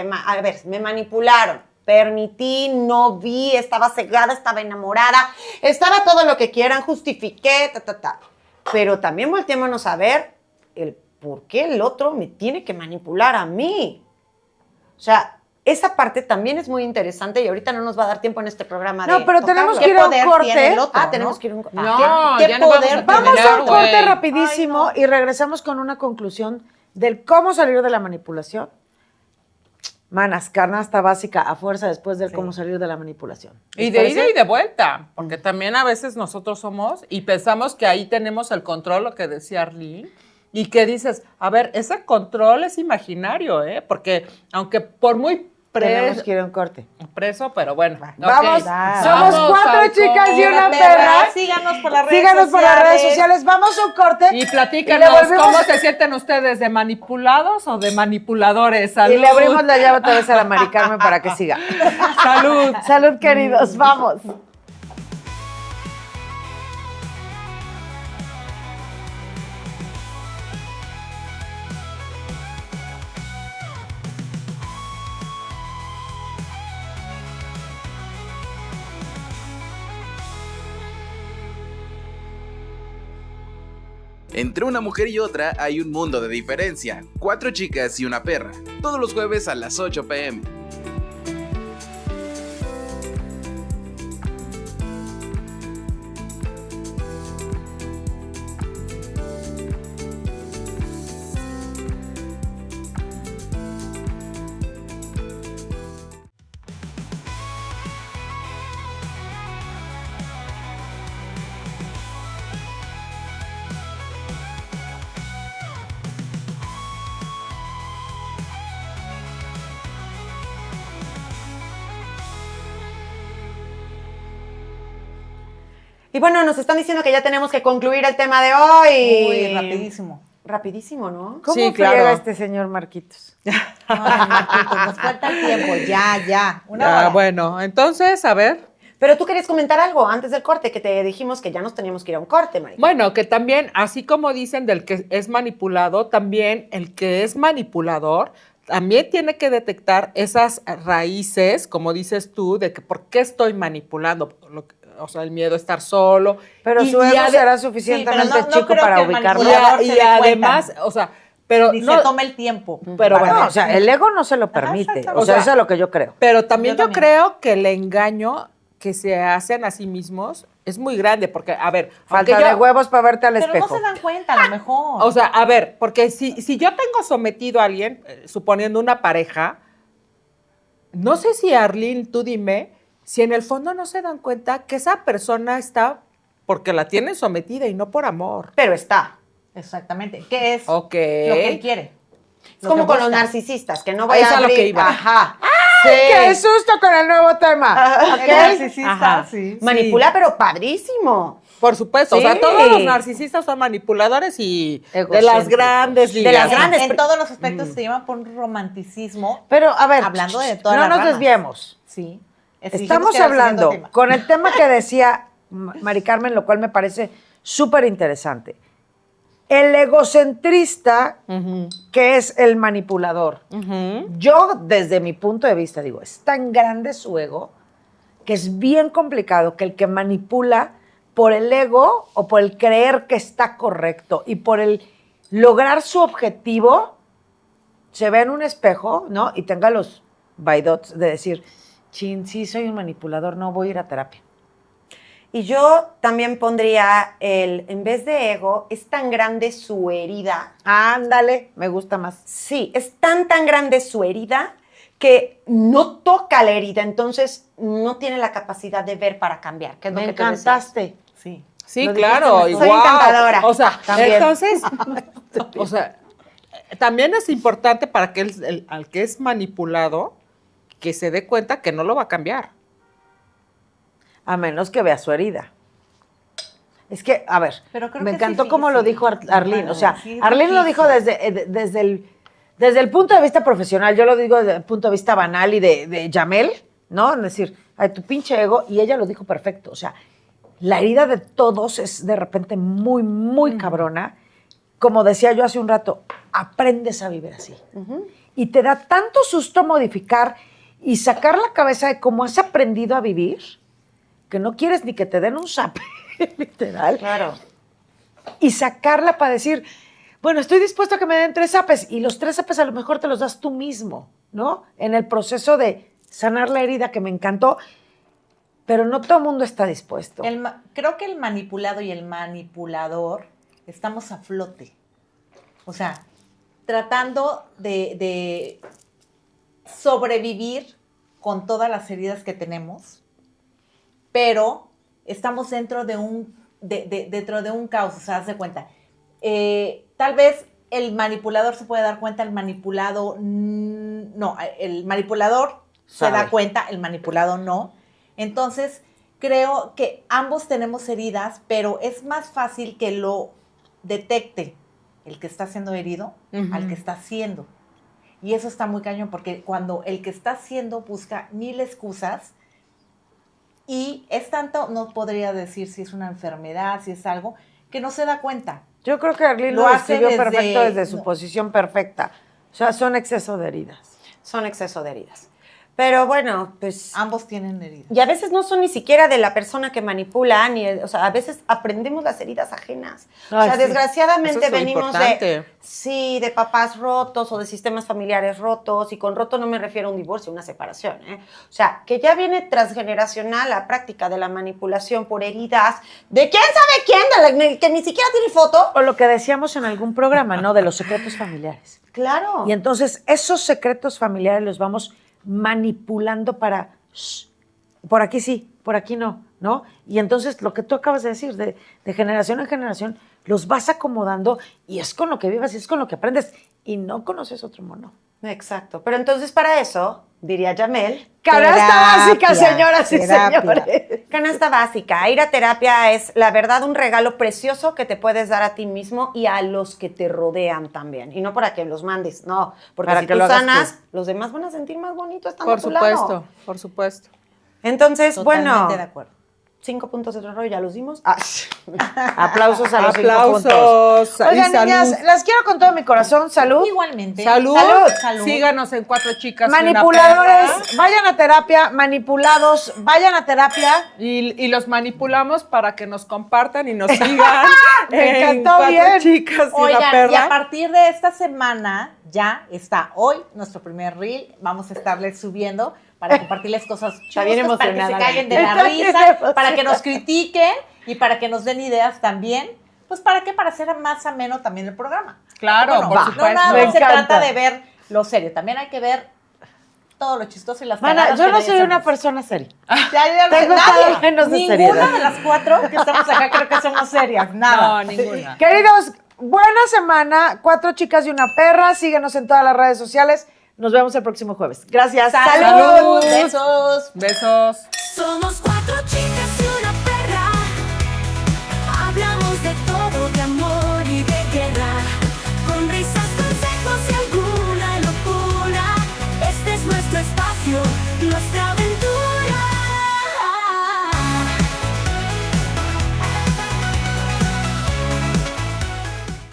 me manipularon, permití, no vi, estaba cegada, estaba enamorada, estaba todo lo que quieran, justifiqué, pero también volteémonos a ver el por qué el otro me tiene que manipular a mí. O sea, esa parte también es muy interesante y ahorita no nos va a dar tiempo en este programa No, de pero tenemos tocarlo. que ir a un ¿Qué poder tiene corte. el otro, Ah, tenemos no? que ir a un corte. No, ¿Qué ya no vamos poder? a Vamos a terminar, un corte güey. rapidísimo y regresamos con una conclusión del cómo salir de la manipulación. Manas, canasta básica a fuerza después del cómo salir de la manipulación. Y ¿Les de parece? ida y de vuelta, porque también a veces nosotros somos y pensamos que ahí tenemos el control, lo que decía Arlene, y que dices, a ver, ese control es imaginario, ¿eh? Porque aunque por muy Tenemos que ir a un corte. preso, pero bueno. ok. Vamos, Dale. somos Vamos 4 al chicas y una corte. perra. Síganos por las redes Síganos sociales. por las redes sociales. Vamos a un corte. Y Y platícanos, le volvemos- ¿cómo se sienten ustedes? ¿De manipulados o de manipuladores? Y Salud. le abrimos la llave otra vez a la Mari Carmen para que siga. Salud. Salud, queridos. Vamos. Entre una mujer y otra hay un mundo de diferencia. 4 chicas y una perra. Todos los jueves a las 8 p.m. Y bueno, nos están diciendo que ya tenemos que concluir el tema de hoy. Uy, rapidísimo. Rapidísimo, ¿no? ¿Cómo Sí, friega claro. este señor Marquitos? Ay, Marquitos, nos falta el tiempo. Ya. Una Ya, hora. bueno, entonces, a ver. Pero tú querías comentar algo antes del corte, que te dijimos que ya nos teníamos que ir a un corte, Marica. Bueno, que también, así como dicen del que es manipulado, también el que es manipulador también tiene que detectar esas raíces, como dices tú, de que por qué estoy manipulando. O sea, el miedo a estar solo. Pero Y- su y ego ade- será suficientemente pero no chico creo para que el ubicarlo. y, manipulador y se dé además, cuenta. o sea, pero Ni no, se tome el tiempo. Pero para bueno, No, ver. o sea, el ego no se lo permite. exacto. O sea, O sea, eso es lo que yo creo. pero también Yo yo, también. creo que el engaño que se hacen a sí mismos es muy grande, porque, a ver, Falta aunque de yo- huevos para verte al Pero espejo. no se dan cuenta, a lo mejor. O sea, a ver, porque si yo tengo sometido a alguien, suponiendo una pareja, no sé si Arlene, tú dime, si en el fondo no se dan cuenta que esa persona está porque la tienen sometida y no por amor. Pero está. Exactamente. ¿Qué es Ok. lo que él quiere? Es Lo como que con los busca. narcisistas, que no voy Es a a lo abrir. que iba. Ajá. ¡Qué susto con el nuevo tema! El ¿Ok? narcisista, Ajá. sí. Manipula, pero padrísimo. Por supuesto, o Sí. sea, todos los narcisistas son manipuladores y de las Egocéntricos. grandes De ligas. las grandes. En todos los aspectos se llama por un romanticismo. Pero, a ver, Hablando de todas no las nos ramas. desviemos. Sí. Estamos hablando con el tema que decía Mari Carmen, lo cual me parece súper interesante. El egocentrista, que es el manipulador. Yo, desde mi punto de vista, digo, es tan grande su ego que es bien complicado que el que manipula por el ego o por el creer que está correcto y por el lograr su objetivo, se vea en un espejo, ¿no? Y tenga los baidots de decir, chin, sí, soy un manipulador, no voy a ir a terapia. Y yo también pondría en vez de ego, es tan grande su herida. Ándale, me gusta más. Sí, es tan grande su herida que no toca la herida, entonces no tiene la capacidad de ver para cambiar. ¿Qué es lo Me que tú decías? encantaste. Sí. Sí, Lo claro, dijiste y mejor. Soy guau. encantadora. O sea, También. entonces, o sea, también es importante para que al que es manipulado, que se dé cuenta que no lo va a cambiar. A menos que vea su herida. Es que, a ver, Pero creo me que es encantó cómo lo dijo difícil. Arlene. O sea, Bueno, sí, es Arlene lo dijo difícil. desde el punto de vista profesional. Yo lo digo desde el punto de vista banal y de Yamel, ¿no? Es decir, ay, tu pinche ego. Y ella lo dijo perfecto. O sea, la herida de todos es de repente muy, muy cabrona. Como decía yo hace un rato, aprendes a vivir así. Y te da tanto susto modificar y sacar la cabeza de cómo has aprendido a vivir, que no quieres ni que te den un zape, literal. Claro. y sacarla para decir, bueno, estoy dispuesto a que me den 3 apes y los 3 apes a lo mejor te los das tú mismo, ¿no? En el proceso de sanar la herida que me encantó, pero no todo el mundo está dispuesto. Creo que el manipulado y el manipulador estamos a flote. O sea, tratando de sobrevivir con todas las heridas que tenemos, pero estamos dentro de un caos, o sea, haz de cuenta. Tal vez el manipulador se puede dar cuenta, el manipulador se da cuenta, el manipulado no. Entonces, creo que ambos tenemos heridas, pero es más fácil que lo detecte el que está siendo herido al que está siendo. Y eso está muy cañón, porque cuando el que está siendo busca 1000 excusas, y es tanto, no podría decir si es una enfermedad, si es algo, que no se da cuenta. Yo creo que Arlene lo describió perfecto desde su posición perfecta. O sea, son exceso de heridas. Son exceso de heridas. Pero bueno, pues... Ambos tienen heridas. Y a veces no son ni siquiera de la persona que manipula, o sea, a veces aprendemos las heridas ajenas. Ay, o sea, sí. desgraciadamente Eso es lo venimos importante. de papás rotos o de sistemas familiares rotos, y con roto no me refiero a un divorcio, una separación, ¿eh? O sea, que ya viene transgeneracional la práctica de la manipulación por heridas de quién sabe quién, que ni siquiera tiene foto. O lo que decíamos en algún programa, ¿no? De los secretos familiares. Claro. Y entonces esos secretos familiares los vamos manipulando para, por aquí sí, por aquí no, ¿no? Y entonces lo que tú acabas de decir, de generación en generación, los vas acomodando y es con lo que vivas y es con lo que aprendes y no conoces otro mono. Exacto. Pero entonces para eso, diría Yamel, Canasta básica, Terapia, señoras y terapia. señores. canasta básica. Ir a terapia es, la verdad, un regalo precioso que te puedes dar a ti mismo y a los que te rodean también. Y no para que los mandes, no. Porque Para si que tú lo hagas sanas, los demás van a sentir más bonito estando Por a tu lado. supuesto, por supuesto. Entonces, Totalmente bueno, de acuerdo. 5 puntos de terror ya los dimos. Aplausos a los 5 puntos. Aplausos. Oigan, y salud. niñas, las quiero con todo mi corazón. Salud. Igualmente. Salud. Salud. Síganos en 4 chicas y una Manipuladores, perra. vayan a terapia. Manipulados, vayan a terapia. Y los manipulamos para que nos compartan y nos sigan. Me en encantó 4 bien. chicas y una Oigan, perra. y a partir de esta semana ya está hoy nuestro primer reel. Vamos a estarles subiendo para compartirles cosas chulas, bien para que se emocionada. caigan de la Está bien risa, emocionada. para que nos critiquen y para que nos den ideas también. Pues ¿para qué? Para hacer más ameno también el programa. Claro, Bueno, por no supuesto. nada Me más se encanta. trata de ver lo serio, también hay que ver todo lo chistoso y las Mana, cagadas yo que no nadie soy una hacemos. persona seria. Ya Tengo nadie, cada menos de ninguna seriedad. de las 4 que estamos acá creo que somos serias, nada. No, ninguna. Queridos, buena semana. 4 chicas y una perra. Síguenos en todas las redes sociales. Nos vemos el próximo jueves. Gracias. ¡Salud! Besos. Besos. Somos 4 chicas y una perra. Hablamos de todo, de amor y de guerra. Con risas, consejos y alguna locura. Este es nuestro espacio, nuestra aventura.